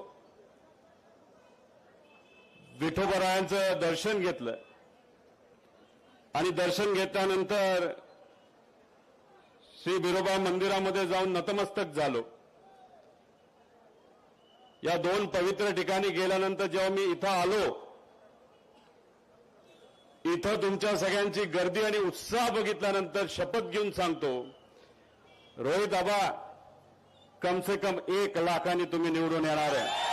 विठोबरायांचं दर्शन घेतलं आणि दर्शन घेतल्यानंतर श्री बिरोबा मंदिरामध्ये जाऊन नतमस्तक झालो. या दोन पवित्र ठिकाणी गेल्यानंतर जेव्हा मी इथं आलो, इथं तुमच्या सगळ्यांची गर्दी आणि उत्साह बघितल्यानंतर शपथ घेऊन सांगतो, रोहित आबा कम से कम 1 लाखांनी तुम्ही निवडून येणार आहे.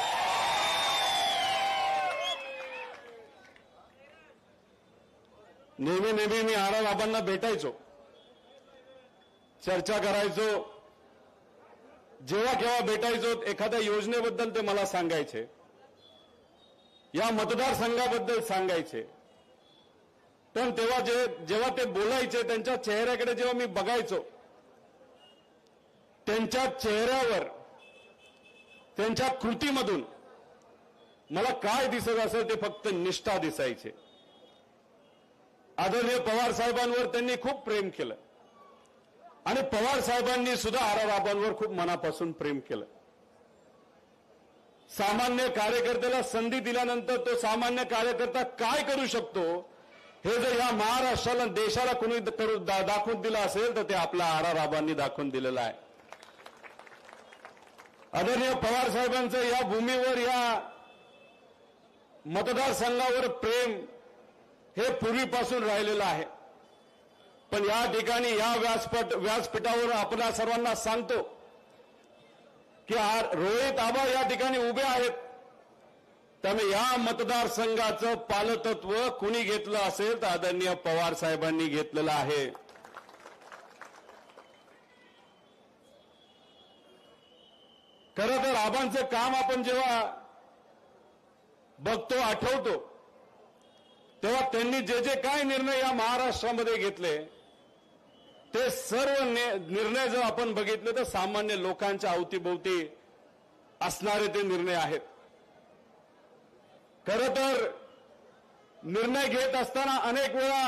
नेहमी नेहमी मी आराबाबांना भेटायचो, चर्चा करायचो. जेव्हा केव्हा भेटायचो एखाद्या योजनेबद्दल ते मला सांगायचे, या मतदारसंघाबद्दल सांगायचे. पण तेव्हा जेव्हा ते बोलायचे त्यांच्या चेहऱ्याकडे जेव्हा मी बघायचो, त्यांच्या चेहऱ्यावर, त्यांच्या कृतीमधून मला काय दिसत असेल ते फक्त निष्ठा दिसायचे. आदरणीय पवार साहेबांवर त्यांनी खूप प्रेम केलं आणि पवार साहेबांनी सुद्धा आराबाबांवर खूप मनापासून प्रेम केलं. सामान्य कार्यकर्त्याला संधी दिल्यानंतर तो सामान्य कार्यकर्ता काय करू शकतो हे जर या महाराष्ट्राला, देशाला कोणी दाखवून दिलं असेल तर ते आपल्या आराबाबांनी दाखवून दिलेलं आहे. आदरणीय पवार साहेबांचं या भूमीवर, या मतदारसंघावर प्रेम हे पूर्वीपासून राहिलेलं आहे. पण या ठिकाणी या व्यासपीठावर आपल्या सर्वांना सांगतो की रोहित आबा या ठिकाणी उभे आहेत. त्यामुळे या मतदारसंघाचं पालकत्व कुणी घेतलं असेल तर आदरणीय पवार साहेबांनी घेतलेलं आहे. खरं तर आबांचं काम आपण जेव्हा बघतो, आठवतो, तेव्हा त्यांनी जे जे काय निर्णय या महाराष्ट्रामध्ये घेतले ते सर्व निर्णय जर आपण बघितले तर सामान्य लोकांच्या अवतीभोवती असणारे ते निर्णय आहेत. खरं तर निर्णय घेत असताना अनेक वेळा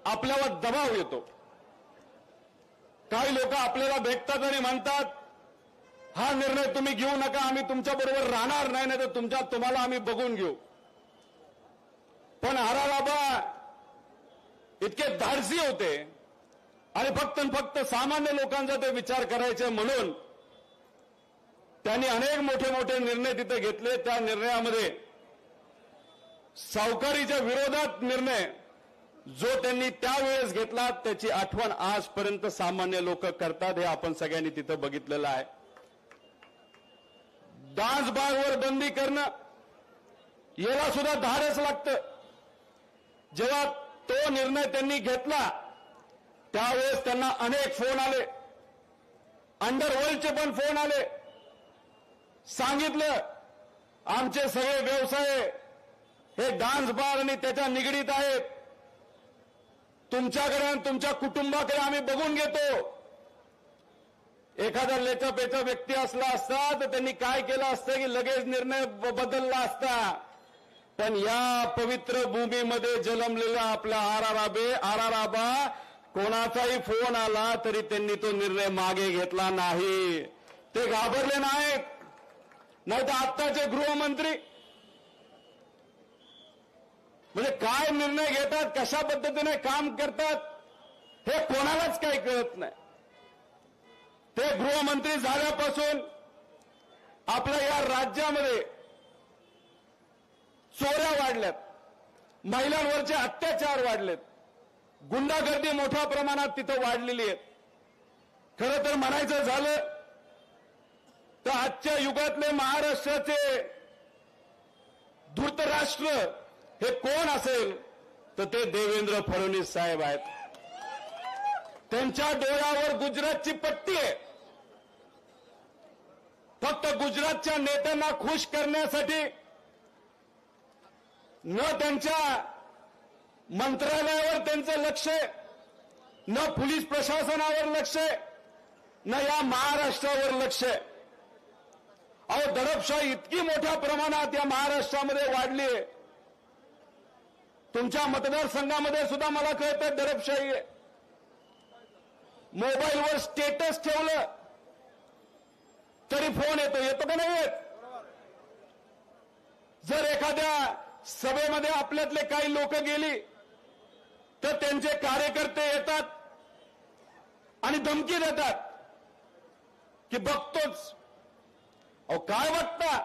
आपल्यावर दबाव येतो. काही लोक आपल्याला भेटतात आणि म्हणतात, हा निर्णय तुम्ही घेऊ नका, आम्ही तुमच्या बरोबर राहणार नाही, नाही तर तुम्हाला आम्ही बघून घेऊ. पण आराराबा इतके धाडसी होते आणि फक्त सामान्य लोकांचा ते विचार करायचे म्हणून त्यांनी अनेक मोठे मोठे निर्णय तिथे घेतले. त्या निर्णयामध्ये सावकारीच्या विरोधात निर्णय जो त्यांनी त्यावेळेस घेतला त्याची आठवण आजपर्यंत सामान्य लोक करतात, हे आपण सगळ्यांनी तिथं बघितलेलं आहे. डान्स बारवर बंदी करणं याला सुद्धा धाडस लागतं. जेव्हा तो निर्णय त्यांनी घेतला त्यावेळेस त्यांना अनेक फोन आले, अंडरवर्ल्डचे पण फोन आले. सांगितलं आमचे सगळे व्यवसाय हे डान्स बार आणि त्याच्या निगडीत आहेत, तुमच्याकडे आणि तुमच्या कुटुंबाकडे आम्ही बघून घेतो. एखादा लेचापेचा व्यक्ती असला असता तर त्यांनी काय केलं असतं की लगेच निर्णय बदलला असता. पण या पवित्र भूमीमध्ये जन्मलेला आपला आराराबा कोणाचाही फोन आला तरी त्यांनी तो निर्णय मागे घेतला नाही. ते घाबरले नाहीत. नाही तर आत्ताचे गृहमंत्री म्हणजे काय निर्णय घेतात, कशा पद्धतीने काम करतात हे कोणालाच काही कळत नाही. ते गृहमंत्री झाल्यापासून आपल्या या राज्यामध्ये चोऱ्या वाढल्यात, महिलांवरचे अत्याचार वाढलेत, गुंडागर्दी मोठ्या प्रमाणात तिथं वाढलेली आहे. खरं तर म्हणायचं झालं तर आजच्या युगातले महाराष्ट्राचे धृतराष्ट्र हे कोण असेल तर ते देवेंद्र फडणवीस साहेब आहेत. त्यांच्या डोळ्यावर गुजरातची पट्टी आहे. फक्त गुजरातच्या नेत्यांना खुश करण्यासाठी न त्यांच्या मंत्रालयावर त्यांचं लक्ष आहे, न पोलीस प्रशासनावर लक्ष आहे, न या महाराष्ट्रावर लक्ष आहे. अहो, दडपशाही इतकी मोठ्या प्रमाणात या महाराष्ट्रामध्ये वाढली आहे. तुमच्या मतदारसंघामध्ये सुद्धा मला कळतं दडपशाही आहे. मोबाईलवर स्टेटस ठेवलं तरी फोन येतो का नाही येत? जर एखाद्या सभेमध्ये आपल्यातले काही लोक गेली तर त्यांचे कार्यकर्ते येतात आणि धमकी देतात की बघतोच. अहो, काय बघता?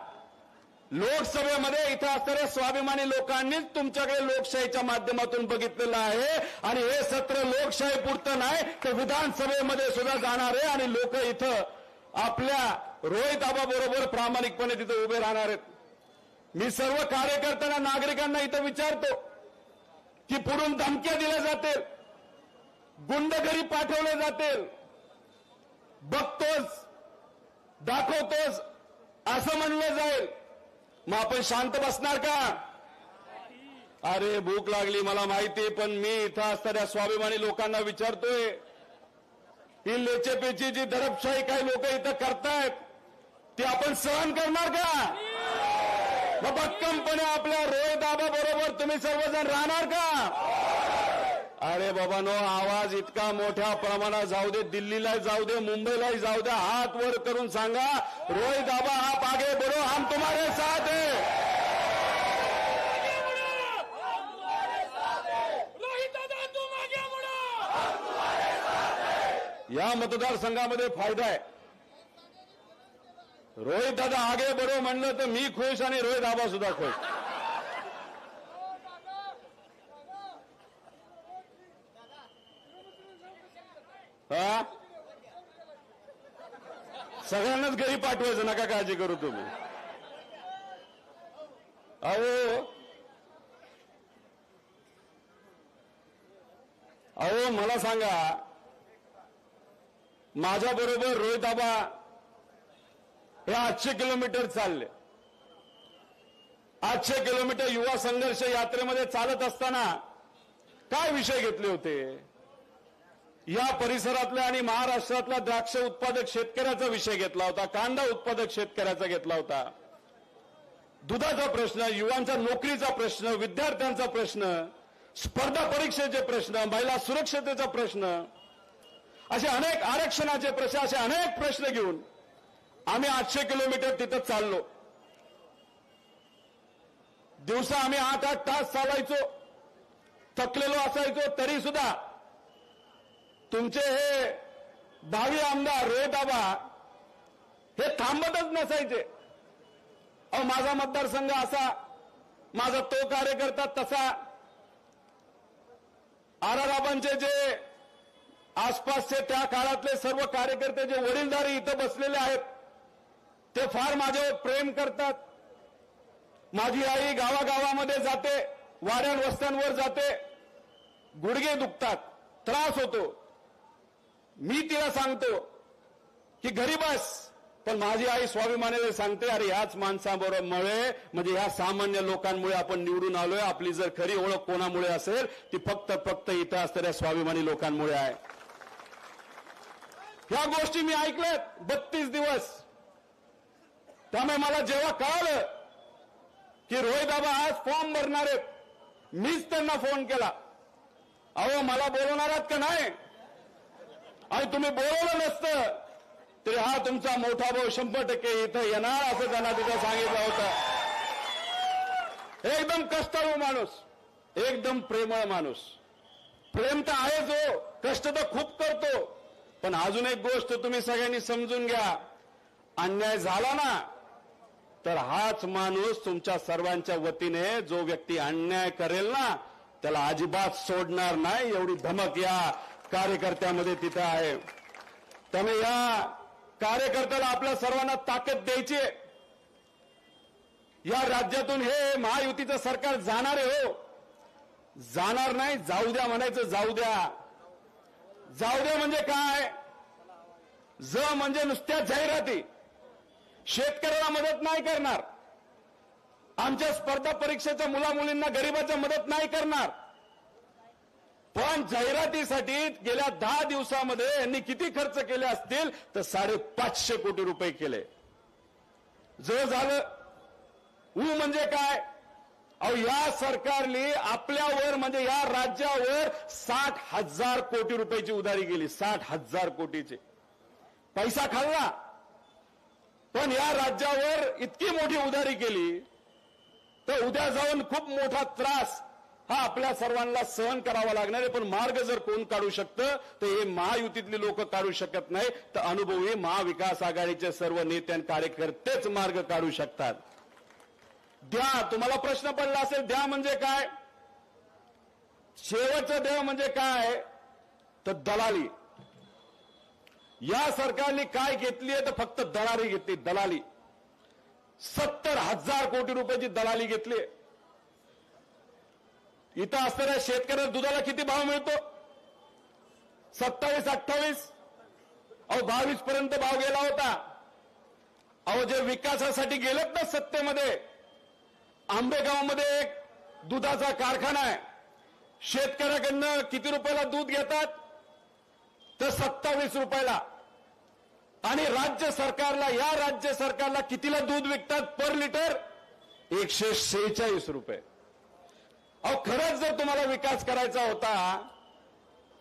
लोकसभेमध्ये इथं असणाऱ्या स्वाभिमानी लोकांनीच तुमच्याकडे लोकशाहीच्या माध्यमातून बघितलेलं आहे आणि हे सत्र लोकशाही पुरतं नाही तर विधानसभेमध्ये सुद्धा जाणार आहे आणि लोक इथं आपल्या रोहित आबाबरोबर प्रामाणिकपणे तिथं उभे राहणार आहेत. मी सर्व कार्यकर्त्यांना, नागरिकांना इथं विचारतो की पुढून धमक्या दिल्या जातील, गुंड घरी पाठवले जातील, बघतोच दाखवतोच असं म्हणलं जाईल, मग आपण शांत बसणार का? अरे भूक लागली मला माहिती, पण मी इथं असणाऱ्या स्वाभिमानी लोकांना विचारतोय, ही लेचेपेची जी दडपशाही काही लोक इथं करतायत ती आपण सहन करणार का? मग भक्कमपणे आपल्या रोहित आबा बरोबर तुम्ही सर्वजण राहणार का? अरे बाबांनो, आवाज इतका मोठ्या प्रमाणात जाऊ दे, दिल्लीला जाऊ दे, मुंबईलाही जाऊ दे, हात वर करून सांगा, रोहित आबा आप आगे बढ़ो, हम तुम्हारे साथ हैं. या मतदारसंघामध्ये फायदा आहे. रोहित दादा आगे बढ़ो म्हणलं तर मी खुश आणि रोहित आबा सुद्धा खुश. हा, सगळ्यांनाच घरी पाठवायचं, नका काळजी करू तुम्ही. अहो मला सांगा, माझ्या बरोबर रोहित आबा हे 800 किलोमीटर चालले. 800 किलोमीटर युवा संघर्ष यात्रेमध्ये चालत असताना काय विषय घेतले होते? या परिसरातल्या आणि महाराष्ट्रातला द्राक्ष उत्पादक शेतकऱ्याचा विषय घेतला होता, कांदा उत्पादक शेतकऱ्याचा घेतला होता, दुधाचा प्रश्न, युवांचा नोकरीचा प्रश्न, विद्यार्थ्यांचा प्रश्न, स्पर्धा परीक्षेचे प्रश्न, महिला सुरक्षतेचा प्रश्न, असे अनेक आरक्षणाचे प्रश्न, असे अनेक प्रश्न घेऊन आम्ही 800 किलोमीटर तिथं चाललो. दिवसा आम्ही 8-8 तास चालायचो, थकलेलो असायचो, तरी सुद्धा तुमचे हे भावी आमदार रोहित आबा हे थांबतच नसायचे. अहो, माझा मतदारसंघ असा, माझा तो कार्यकर्ता तसा. आबांचे जे आसपासचे त्या काळातले सर्व कार्यकर्ते जे वडीलधारी इथं बसलेले आहेत ते फार माझ्यावर प्रेम करतात. माझी आई गावागावामध्ये जाते, वाड्यां वस्त्यांवर जाते, गुडघे दुखतात, त्रास होतो. मी तिला सांगतो की घरी बस, पण माझी आई स्वाभिमानाने सांगते, अरे याच माणसाबरोबर म्हणजे ह्या सामान्य लोकांमुळे आपण निवडून आलोय. आपली जर खरी ओळख कोणामुळे असेल ती फक्त इथं असणाऱ्या स्वाभिमानी लोकांमुळे आहे. ह्या गोष्टी मी ऐकल्यात 32 दिवस. त्यामुळे मला जेव्हा कळालं की रोहित आबा आज फॉर्म भरणार आहेत, मीच त्यांना फोन केला, अहो मला बोलवणार आहात का नाही? आणि तुम्ही बोलवलं नसतं तरी हा तुमचा मोठा भाऊ 100% इथं येणार असं त्यांना तिथं सांगितलं होतं. एकदम कष्टाळू माणूस, एकदम प्रेमळ माणूस. प्रेम तर आहेच हो, कष्ट तर खूप करतो. पण अजून एक गोष्ट तुम्ही सगळ्यांनी समजून घ्या, अन्याय झाला ना तर हाच माणूस तुमच्या सर्वांच्या वतीने जो व्यक्ती अन्याय करेल ना त्याला अजिबात सोडणार नाही, एवढी धमक या कार्यकर्त्यामध्ये तिथे आहे. त्यामुळे या कार्यकर्त्याला आपल्या सर्वांना ताकद द्यायची. या राज्यातून हे महायुतीचं सरकार जाणार आहे हो, जाणार नाही, जाऊ द्या म्हणायचं, जाऊ द्या. जाऊ द्या म्हणजे काय? ज म्हणजे नुसत्या जाहिराती, शेतकऱ्याला मदत नाही करणार, आमच्या स्पर्धा परीक्षेच्या मुलामुलींना गरिबाच्या मदत नाही करणार. पण जाहिरातीसाठी गेल्या 10 दिवसामध्ये यांनी किती खर्च केले असतील तर 550 कोटी रुपये केले. ज झालं. उ म्हणजे काय? अहो, या सरकारने आपल्यावर म्हणजे या राज्यावर 60,000 कोटी रुपयाची उधारी केली. 60,000 कोटीची पैसा खाल्ला. पण या राज्यावर इतकी मोठी उधारी केली तर उद्या जाऊन खूप मोठा त्रास हा आपल्या सर्वांना सहन करावा लागणार आहे. पण मार्ग जर कोण काढू शकतं तर हे महायुतीतले लोक काढू शकत नाही, तर अनुभवी महाविकास आघाडीचे सर्व नेते आणि कार्यकर्तेच मार्ग काढू शकतात. द्या. तुम्हाला प्रश्न पडला असेल, द्या म्हणजे काय? शेवटचं देव म्हणजे काय? तर दलाली. या सरकारने काय घेतली आहे तर फक्त दलाली घेतली. दलाली 70,000 कोटी रुपयाची दलाली घेतली. इथं असणाऱ्या शेतकऱ्याला दुधाला किती भाव मिळतो? 27-28. अहो 22 पर्यंत भाव गेला होता. अहो जे विकासासाठी गेलेत ना सत्तेमध्ये, आंबेगावमध्ये एक दुधाचा कारखाना आहे. शेतकऱ्याकडनं किती रुपयाला दूध घेतात? तर 27 रुपयाला. आणि राज्य सरकारला, या राज्य सरकारला कितीला दूध विकतात पर लिटर? 146 रुपये. अहो खरंच जर तुम्हाला विकास करायचा होता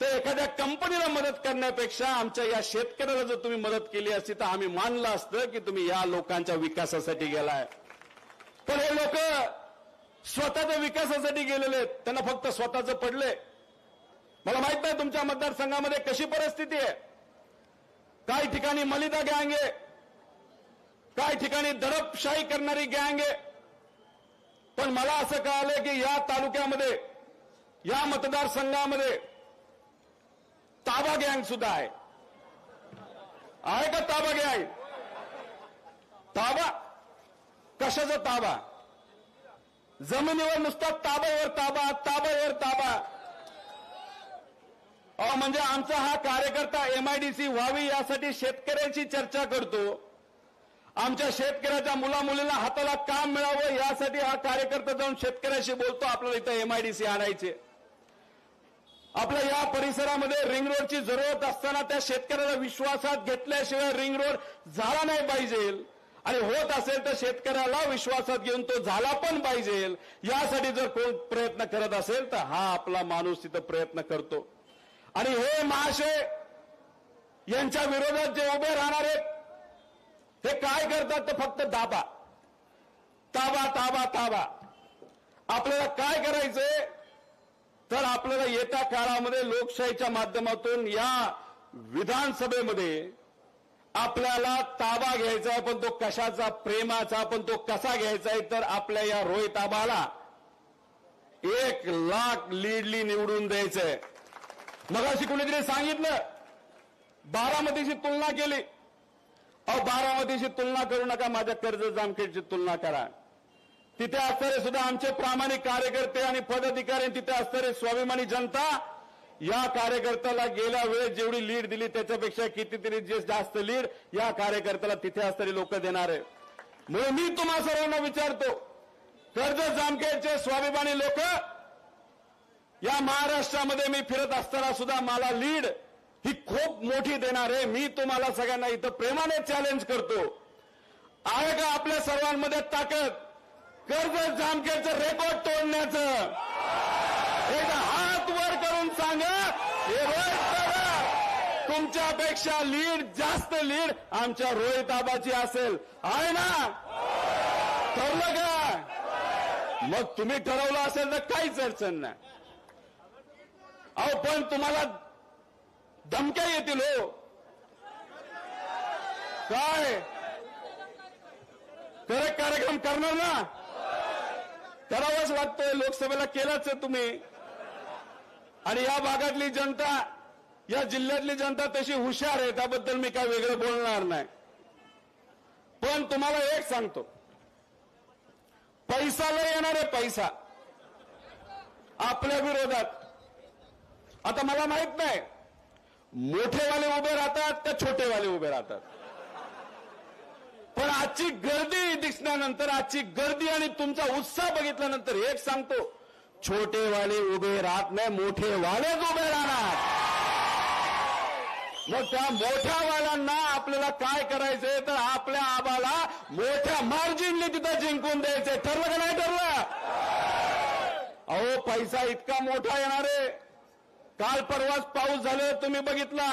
तर एखाद्या कंपनीला मदत करण्यापेक्षा आमच्या या शेतकऱ्याला जर तुम्ही मदत केली असती तर आम्ही मानलं असतं की तुम्ही या लोकांच्या विकासासाठी गेलाय. पण हे लोक स्वतःच्या विकासासाठी गेलेले आहेत, त्यांना फक्त स्वतःचं पडले. मला माहित नाही तुमच्या मतदारसंघामध्ये कशी परिस्थिती आहे. काही ठिकाणी मलिदा गँग आहे, काही ठिकाणी दडपशाही करणारी गँग आहे. पण मला असं कळालं की या तालुक्यामध्ये, या मतदारसंघामध्ये ताबा गँग सुद्धा आहे. आहे का ताबा गँग? ताबा कशाचा ताबा? जमिनीवर नुसता ताब्यावर ताबा, ताब्यावर ताबा. म्हणजे आमचा हा कार्यकर्ता MIDC व्हावी यासाठी शेतकऱ्यांची चर्चा करतो आमच्या शेतकऱ्याच्या मुलामुलींना हाताला काम मिळावं यासाठी हा कार्यकर्ता जाऊन शेतकऱ्याशी बोलतो. आपल्याला इथं MIDC आणायचे. आपल्या या परिसरामध्ये रिंग रोडची जरूरत असताना त्या शेतकऱ्याला विश्वासात घेतल्याशिवाय रिंग रोड झाला नाही पाहिजे आणि होत असेल तर शेतकऱ्याला विश्वासात घेऊन तो झाला पण पाहिजे. यासाठी जर कोण प्रयत्न करत असेल तर हा आपला माणूस तिथं प्रयत्न करतो. आणि हे महाशय यांच्या विरोधात जे उभे राहणार आहेत ते काय करतात तर फक्त ताबा ताबा ताबा ताबा. आपल्याला काय करायचंय तर आपल्याला येत्या काळामध्ये लोकशाहीच्या माध्यमातून या विधानसभेमध्ये आपल्याला ताबा घ्यायचा आहे. पण तो कशाचा? प्रेमाचा. पण तो कसा घ्यायचा आहे तर आपल्या या रोहित आबाला 1,00,000 लीडली निवडून द्यायचंय. मगाशी कुणीतरी सांगितलं बारामतीशी तुलना केली. बारामतीशी तुलना करू नका, माझ्या कर्जत जामखेडची तुलना करा. तिथे असणारे सुद्धा आमचे प्रामाणिक कार्यकर्ते आणि पदाधिकारी, तिथे असणारे स्वाभिमानी जनता या कार्यकर्त्याला गेल्या वेळेस जेवढी लीड दिली त्याच्यापेक्षा कितीतरी जास्त लीड या कार्यकर्त्याला तिथे असणारी लोक देणार आहे. म्हणून मी तुम्हा सर्वांना विचारतो, कर्जत जामखेडचे स्वाभिमानी लोक या महाराष्ट्रामध्ये मी फिरत असताना सुद्धा मला लीड ही खूप मोठी देणार आहे. मी तुम्हाला सगळ्यांना इथं प्रेमाने चॅलेंज करतो, आहे का आपल्या सर्वांमध्ये ताकद कर्जत जामखेडचं रेकॉर्ड तोडण्याचं? एकदा हात वर करून सांगा, हे रोहित दादा तुमच्यापेक्षा लीड जास्त लीड आमच्या रोहित आबाची असेल. आहे ना? ठरलं का? मग तुम्ही ठरवलं असेल तर काहीच अडचण नाही. पण तुम्हाला धमक्या येतील हो. काय करेक्ट कार्यक्रम करणार ना? करावाच लागतोय. लोकसभेला केलाच आहे तुम्ही. आणि या भागातली जनता, या जिल्ह्यातली जनता तशी हुशार आहे, त्याबद्दल मी काय वेगळं बोलणार नाही. पण तुम्हाला एक सांगतो, पैसा लय येणार आहे, पैसा आपल्या विरोधात. आता मला माहित नाही मोठेवाले उभे राहतात का छोटेवाले उभे राहतात, पण आजची गर्दी दिसल्यानंतर, आजची गर्दी आणि तुमचा उत्साह बघितल्यानंतर एक सांगतो, छोटेवाले उभे राहत नाही, मोठेवालेच उभे राहणार. मग त्या मोठ्यावाल्यांना आपल्याला काय करायचंय तर आपल्या आबाला मोठ्या मार्जिनने तिथं जिंकून द्यायचंय. ठरलं का नाही ठरलं? पैसा इतका मोठा येणार आहे. काल परवाच पाऊस झाला तुम्ही बघितला.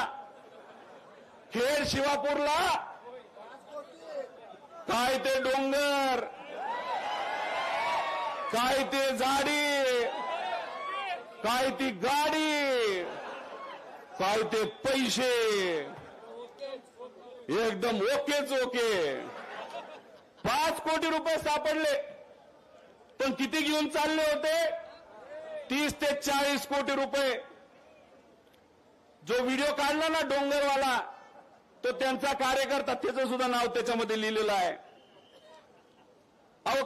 खेड शिवापूरला काय ते डोंगर, काय ते झाडी, काय ती गाडी, काय ते पैसे, एकदम ओकेच ओके. 5 कोटी रुपये सापडले. पण किती घेऊन चालले होते? 30 ते 40 कोटी रुपये. जो व्हिडिओ काढला ना डोंगरवाला, तो त्यांचा कार्यकर्ता, त्याचं सुद्धा नाव त्याच्यामध्ये लिहिलेलं आहे.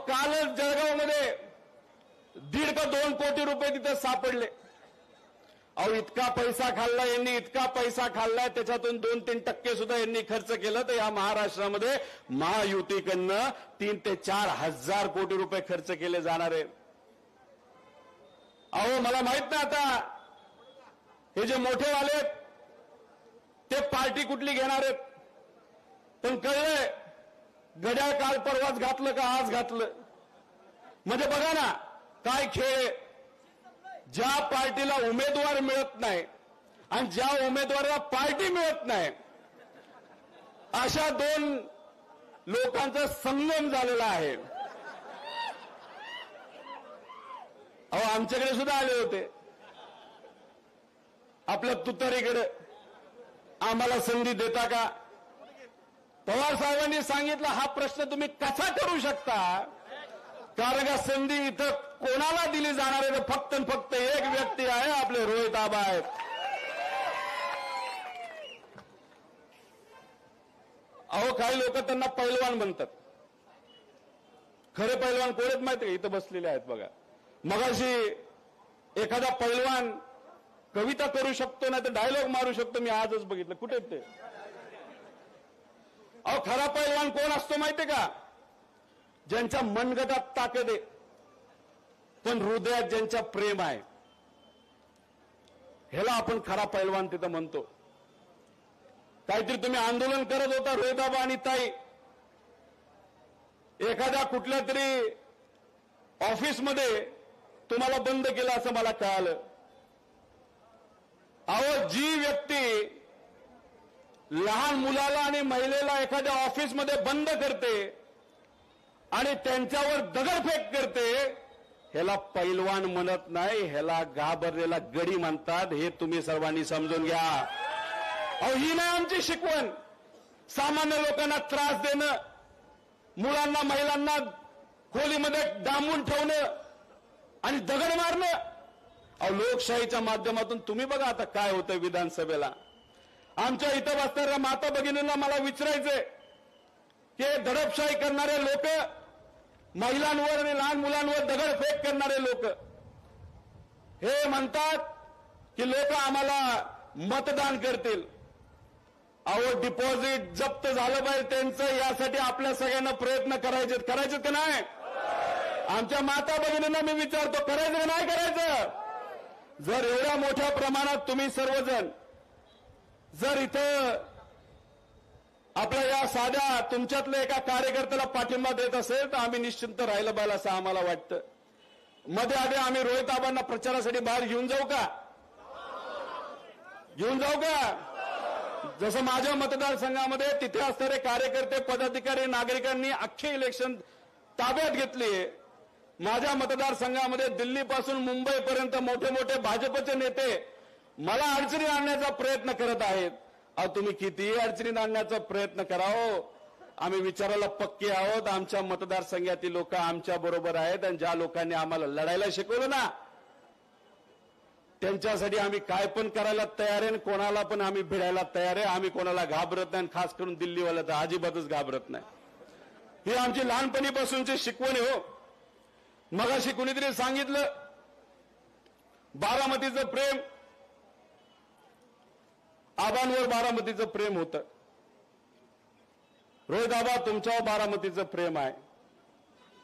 कालच जळगावमध्ये 1.5 का 2 कोटी रुपये तिथे सापडले. इतका पैसा खाल्ला यांनी, इतका पैसा खाल्लाय, त्याच्यातून 2-3% सुद्धा यांनी खर्च केलं तर या महाराष्ट्रामध्ये महायुतीकडनं 3 ते 4 हजार कोटी रुपये खर्च केले जाणार आहेत. मला माहित नाही आता हे जे मोठेवाले आहेत ते पार्टी कुठली घेणार आहेत, पण कळलंय घड्याळ काल परवाच घातलं का आज घातलं. म्हणजे बघा ना काय खेळ. ज्या पार्टीला उमेदवार मिळत नाही आणि ज्या उमेदवाराला पार्टी मिळत नाही, अशा 2 लोकांचा संगम झालेला आहे. आमच्याकडे सुद्धा आले होते, आपल्या तुतारीकडे, आम्हाला संधी देता का? पवार साहेबांनी सांगितलं हा प्रश्न तुम्ही कसा करू शकता, कारण का संधी इथं कोणाला दिली जाणार आहे? फक्त आणि फक्त एक व्यक्ती आहे, आपले रोहित आबा आहेत. काही लोक त्यांना पैलवान म्हणतात. खरे पैलवान कोण आहेत माहिती का? इथं बसलेले आहेत बघा. मगाशी एखादा पैलवान कविता करू शकतो, नाही तर डायलॉग मारू शकतो. मी आजच बघितलं. कुठे ते अहो खरा पैलवान कोण असतो माहितीये का? ज्यांच्या मनगटात ताकद आहे पण हृदयात ज्यांच्या प्रेम आहे, ह्याला आपण खरा पैलवान तिथं म्हणतो. काहीतरी तुम्ही आंदोलन करत होता रोहिदाबा आणि ताई, एखाद्या कुठल्या तरी ऑफिसमध्ये तुम्हाला बंद केलं असं मला कळालं. अहो जी व्यक्ती लहान मुलाला आणि महिलेला एखाद्या ऑफिसमध्ये बंद करते आणि त्यांच्यावर दगडफेक करते, ह्याला पैलवान म्हणत नाही, ह्याला घाबरलेला गडी म्हणतात. हे तुम्ही सर्वांनी समजून घ्या. अहो ही नाही आमची शिकवण. सामान्य लोकांना त्रास देणं, मुलांना महिलांना खोलीमध्ये डांबून ठेवणं आणि दगड मारणं. अहो लोकशाहीच्या माध्यमातून तुम्ही बघा आता काय होतं विधानसभेला. आमच्या इथं बसणाऱ्या माता भगिनींना मला विचारायचंय की दडपशाही करणारे लोक, महिलांवर आणि लहान मुलांवर दगडफेक करणारे लोक हे म्हणतात की लोक आम्हाला मतदान करतील. अहो डिपॉझिट जप्त झालं पाहिजे त्यांचं, यासाठी आपल्या सगळ्यांना प्रयत्न करायचे का नाही? आमच्या माता भगिनींना मी विचारतो, करायचं का नाही करायचं? जर एवढ्या मोठ्या प्रमाणात तुम्ही सर्वजण जर इथं आपल्या या साध्या तुमच्यातल्या एका कार्यकर्त्याला पाठिंबा देत असेल तर आम्ही निश्चिंत राहिलं पाहिजे असं आम्हाला वाटतं. मध्ये आधी आम्ही रोहित आबांना प्रचारासाठी बाहेर घेऊन जाऊ का? घेऊन जाऊ का? जसं माझ्या मतदारसंघामध्ये तिथे असणारे कार्यकर्ते, पदाधिकारी, नागरिकांनी अख्खे इलेक्शन ताब्यात घेतली. माझ्या मतदारसंघामध्ये दिल्लीपासून मुंबईपर्यंत मोठे मोठे भाजपचे नेते मला अडचणी आणण्याचा प्रयत्न करत आहेत. अहो तुम्ही कितीही अडचणीत आणण्याचा प्रयत्न करावं, आम्ही विचारायला पक्के आहोत. आमच्या मतदारसंघातील लोक आमच्या बरोबर आहेत आणि ज्या लोकांनी आम्हाला लढायला शिकवलं ना, त्यांच्यासाठी आम्ही काय पण करायला तयार आहे, कोणाला पण आम्ही भिडायला तयार आहे. आम्ही कोणाला घाबरत नाही, खास करून दिल्लीवाला तर अजिबातच घाबरत नाही. ही आमची लहानपणीपासूनची शिकवण आहे. हो मगाशी कुणीतरी सांगितलं बारामतीचं प्रेम, आबांवर बारामतीचं प्रेम होतं. रोहित आबा तुमच्यावर बारामतीचं प्रेम आहे,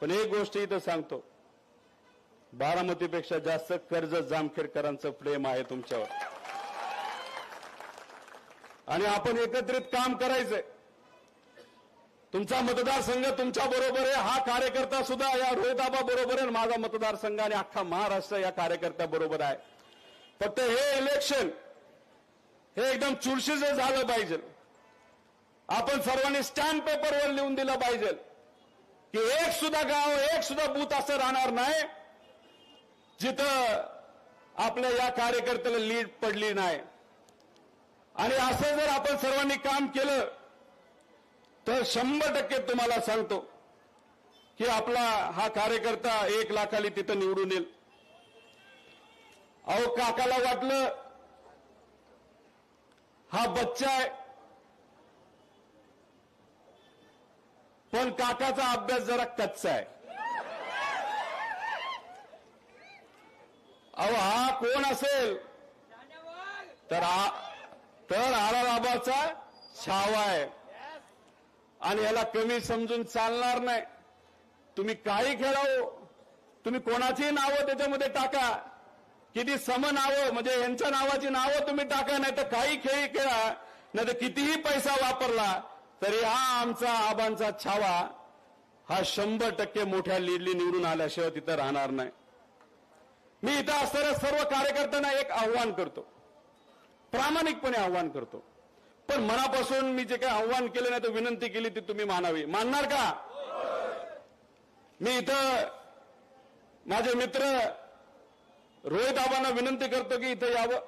पण एक गोष्ट इथं सांगतो, बारामतीपेक्षा जास्त कर्जत जामखेडकरांचं प्रेम आहे तुमच्यावर. आणि आपण एकत्रित काम करायचंय. तुमचा मतदारसंघ तुमच्या बरोबर आहे, हा कार्यकर्ता सुद्धा या रोहित आबा बरोबर आहे, माझा मतदारसंघ आणि अख्खा महाराष्ट्र या कार्यकर्त्या बरोबर आहे. फक्त हे इलेक्शन हे एकदम चुरशीचं झालं पाहिजे. आपण सर्वांनी स्टॅम्प पेपरवर लिहून दिलं पाहिजे की एक सुद्धा गाव, एक सुद्धा बूथ असं राहणार नाही जिथं आपल्या या कार्यकर्त्याला लीड पडली नाही. आणि असं जर आपण सर्वांनी काम केलं तर 100% तुम्हाला सांगतो की आपला हा कार्यकर्ता 1 लाखाली तिथं निवडून येईल. अहो काकाला वाटलं हा बच्चा आहे, पण काकाचा अभ्यास जरा कच्चा आहे. अहो हा कोण असेल तर आबाचा छावा आहे आणि याला कमी समजून चालणार नाही. तुम्ही काही खेळावं, तुम्ही कोणाची नावं त्याच्यामध्ये टाका, किती सम नावं म्हणजे यांच्या नावाची नावं तुम्ही टाका, नाही तर काही खेळ खेळा, नाही तर कितीही पैसा वापरला तरी हा आमचा आबांचा छावा हा 100% मोठ्या लीडली निवडून आल्याशिवाय तिथं राहणार नाही. मी इथं असणाऱ्या सर्व कार्यकर्त्यांना एक आव्हान करतो, प्रामाणिकपणे आव्हान करतो, पण मनापासून मी जे काही आव्हान केलं नाही तर विनंती केली ती तुम्ही मानावी. मानणार का? मी इथं माझे मित्र रोहित आबांना विनंती करतो की इथं यावं.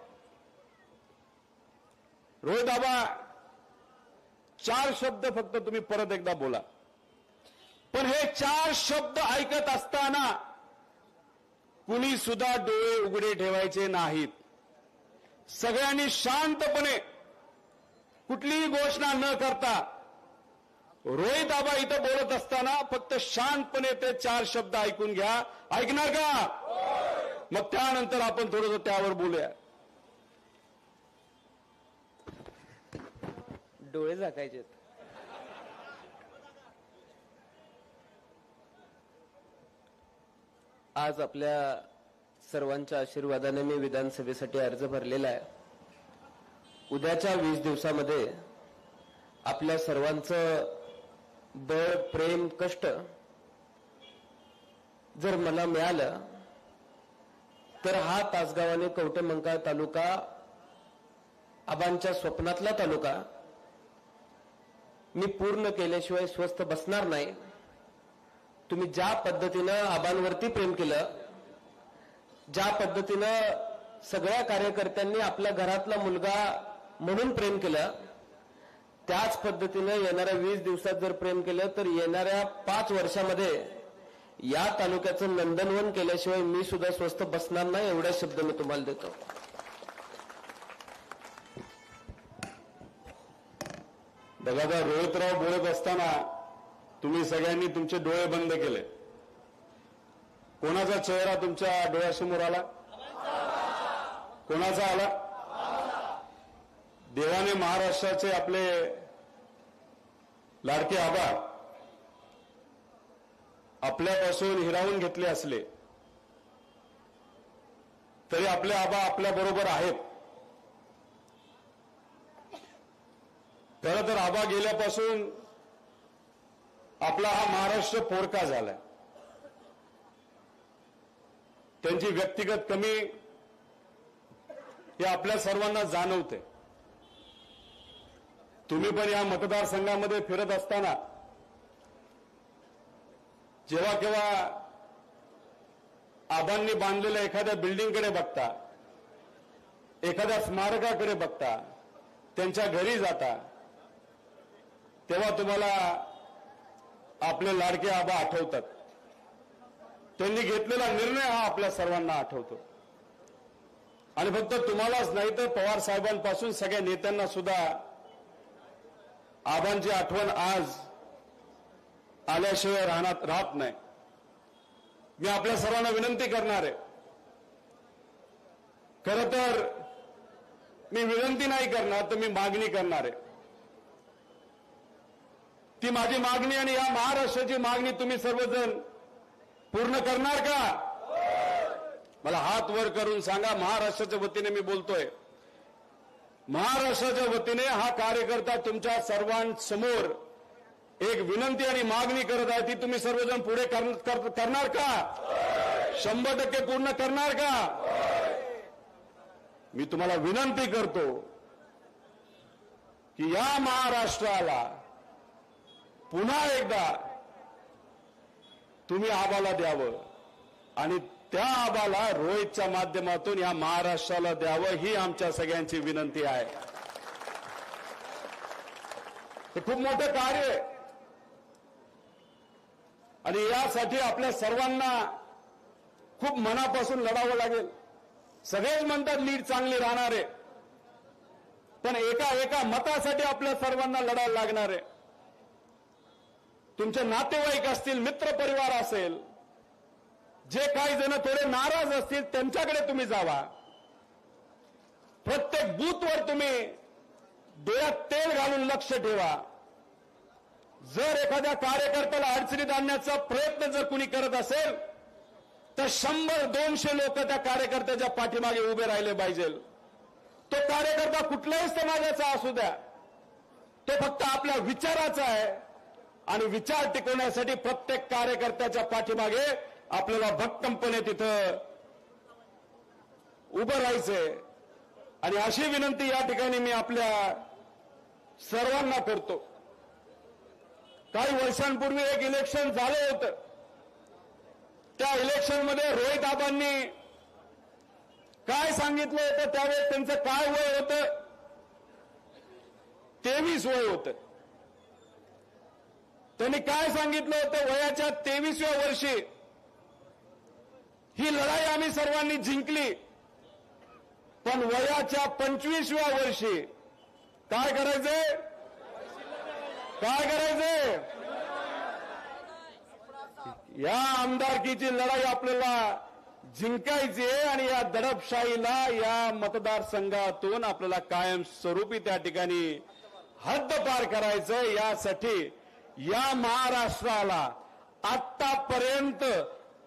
रोहित आबा 4 शब्द फक्त तुम्ही परत एकदा बोला, पण हे 4 शब्द ऐकत असताना कुणी सुद्धा डोळे उघडे ठेवायचे नाहीत. सगळ्यांनी शांतपणे कुठलीही घोषणा न करता रोहित आबा इथं बोलत असताना फक्त शांतपणे ते 4 शब्द ऐकून घ्या. ऐकणार का? मग त्यानंतर आपण थोडंसं त्यावर बोलूया. डोळे झाकायचे. आज आपल्या सर्वांच्या आशीर्वादाने मी विधानसभेसाठी अर्ज भरलेला आहे. उद्याच्या 20 दिवसामध्ये आपल्या सर्वांचं बळ, प्रेम, कष्ट जर मला मिळालं तर हा तासगाव आणि कवठेमंकाळ तालुका आबांच्या स्वप्नातला तालुका मी पूर्ण केल्याशिवाय स्वस्थ बसणार नाही. तुम्ही ज्या पद्धतीनं आबांवरती प्रेम केलं, ज्या पद्धतीनं सगळ्या कार्यकर्त्यांनी आपल्या घरातला मुलगा म्हणून प्रेम केलं, त्याच पद्धतीनं येणाऱ्या 20 दिवसात जर प्रेम केलं तर येणाऱ्या 5 वर्षामध्ये या तालुक्याचं नंदनवन केल्याशिवाय मी सुद्धा स्वस्थ बसणार नाही, एवढे शब्द मी तुम्हाला देतो. दादा रोहितराव बोलत असताना तुम्ही सगळ्यांनी तुमचे डोळे बंद केले. कोणाचा चेहरा तुमच्या डोळ्यासमोर आला? कोणाचा आला? देवाने महाराष्ट्राचे आपले लाडके आबा आपल्यापासून हिरावून घेतले असले तरी आपले आबा आपल्या बरोबर आहेत. खरं तर आबा गेल्यापासून आपला हा महाराष्ट्र पोरका झालाय. त्यांची व्यक्तिगत कमी हे आपल्या सर्वांना जाणवते. तुम्ही पण या मतदारसंघामध्ये फिरत असताना जेव्हा केव्हा आबांनी बांधलेल्या एखाद्या बिल्डिंगकडे बघता, एखाद्या स्मारकाकडे बघता, त्यांच्या घरी जाता, तेव्हा तुम्हाला आपले लाडके आबा आठवतात. त्यांनी घेतलेला निर्णय हा आपल्या सर्वांना आठवतो. आणि फक्त तुम्हालाच नाही तर पवार साहेबांपासून सगळ्या नेत्यांना सुद्धा आबांची आठवण आज आल्याशिवाय राहत नाही. मी आपल्या सर्वांना विनंती करणार आहे. खरं तर मी विनंती नाही करणार तर मी मागणी करणार आहे. ती माझी मागणी आणि या महाराष्ट्राची मागणी तुम्ही सर्वजण पूर्ण करणार का? मला हात वर करून सांगा. महाराष्ट्राच्या वतीने मी बोलतोय. महाराष्ट्राच्या वतीने हा कार्यकर्ता तुमच्या सर्वांसमोर एक विनंती आणि मागणी करत आहे. ती तुम्ही सर्वजण पुढे करणार का? 100% पूर्ण करणार का? मी तुम्हाला विनंती करतो की या महाराष्ट्राला पुन्हा एकदा तुम्ही आबाला द्यावं आणि त्या आबाला रोहितच्या माध्यमातून या महाराष्ट्राला द्यावं, ही आमच्या सगळ्यांची विनंती आहे. हे खूप मोठं कार्य आहे आणि यासाठी आपल्या सर्वांना खूप मनापासून लढावं लागेल. सगळेच म्हणतात लीड चांगली राहणार आहे, पण एका मतासाठी आपल्या सर्वांना लढायला लागणार आहे. तुमचे नातेवाईक असतील, मित्रपरिवार असेल, जे काही जण थोडे नाराज असतील त्यांच्याकडे तुम्ही जावा. प्रत्येक बूथवर तुम्ही डोळ्यात तेल घालून लक्ष ठेवा. जर एखाद्या कार्यकर्त्याला अडचणीत आणण्याचा प्रयत्न जर कुणी करत असेल तर 100-200 लोक त्या कार्यकर्त्याच्या पाठीमागे उभे राहिले पाहिजे. तो कार्यकर्ता कुठल्याही समाजाचा असू द्या, तो फक्त आपल्या विचाराचा आहे आणि विचार टिकवण्यासाठी प्रत्येक कार्यकर्त्याच्या पाठीमागे आपल्याला भक्कमपणे तिथं उभं राहायचंय. आणि अशी विनंती या ठिकाणी मी आपल्या सर्वांना करतो. काही वर्षांपूर्वी एक इलेक्शन झालं होतं. त्या इलेक्शनमध्ये रोहित आबांनी काय सांगितलं होतं, त्यावेळेस त्यांचं काय वय होतं? 23 वय होतं. त्यांनी काय सांगितलं होतं? वयाच्या 23व्या वर्षी ही लढाई आम्ही सर्वांनी जिंकली, पण वयाच्या 25व्या वर्षी काय करायचंय? काय करायचंय? या आमदारकीची लढाई आपल्याला जिंकायची आहे आणि या दडपशाहीला या मतदारसंघातून आपल्याला कायमस्वरूपी त्या ठिकाणी हद्द पार करायचं. यासाठी या महाराष्ट्राला आतापर्यंत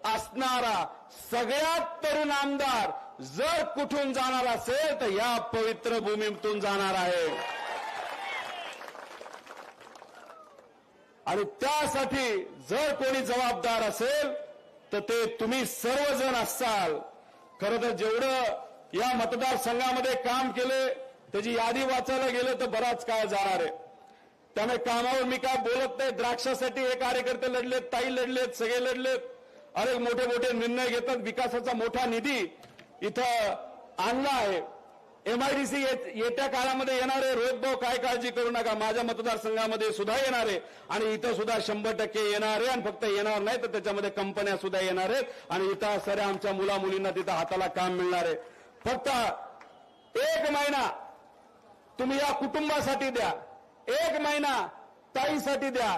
असणारा सगळ्यात तरुण आमदार जर कुठून जाणार असेल तर या पवित्र भूमीतून जाणार आहे. आणि त्यासाठी जर कोणी जबाबदार असेल तर ते तुम्ही सर्वजण असाल. खरं तर जेवढं या मतदारसंघामध्ये काम केले त्याची यादी वाचायला गेलं तर बराच काळ जाणार आहे. त्यामुळे कामावर मी काय बोलत नाही. द्राक्षासाठी हे कार्यकर्ते लढलेत, ताई लढलेत, सगळे लढलेत, अनेक मोठे मोठे निर्णय घेतात. विकासाचा मोठा निधी इथं आणला आहे. MIDC येत्या काळामध्ये येणार आहे. रोहित भाऊ काय काळजी करू नका, माझ्या मतदारसंघामध्ये सुद्धा येणार आहे आणि इथं सुद्धा 100% येणार आहे. आणि फक्त येणार नाही तर त्याच्यामध्ये कंपन्या सुद्धा येणार आहेत आणि इथं साऱ्या आमच्या मुला मुलींना तिथं हाताला काम मिळणार आहे. फक्त 1 महिना तुम्ही या कुटुंबासाठी द्या, 1 महिना ताईसाठी द्या,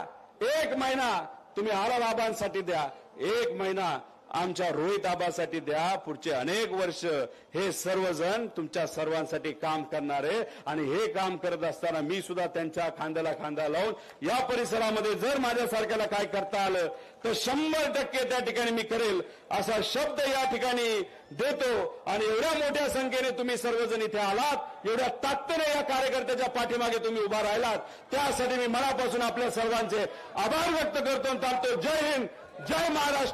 1 महिना तुम्ही आबांसाठी द्या, 1 महिना आमच्या रोहित आबासाठी द्या. पुढचे अनेक वर्ष हे सर्वजण तुमच्या सर्वांसाठी काम करणार आहे. आणि हे काम करत असताना मी सुद्धा त्यांच्या खांद्याला खांदा लावून या परिसरामध्ये जर माझ्यासारख्याला काय करता आलं तर 100% त्या ठिकाणी मी करेल असा शब्द या ठिकाणी देतो. आणि एवढ्या मोठ्या संख्येने तुम्ही सर्वजण इथे आलात, एवढ्या ताकदीने या कार्यकर्त्याच्या पाठीमागे तुम्ही उभा राहिलात, त्यासाठी मी मनापासून आपल्या सर्वांचे आभार व्यक्त करतो आणि थांबतो. जय हिंद, जय महाराष्ट्र.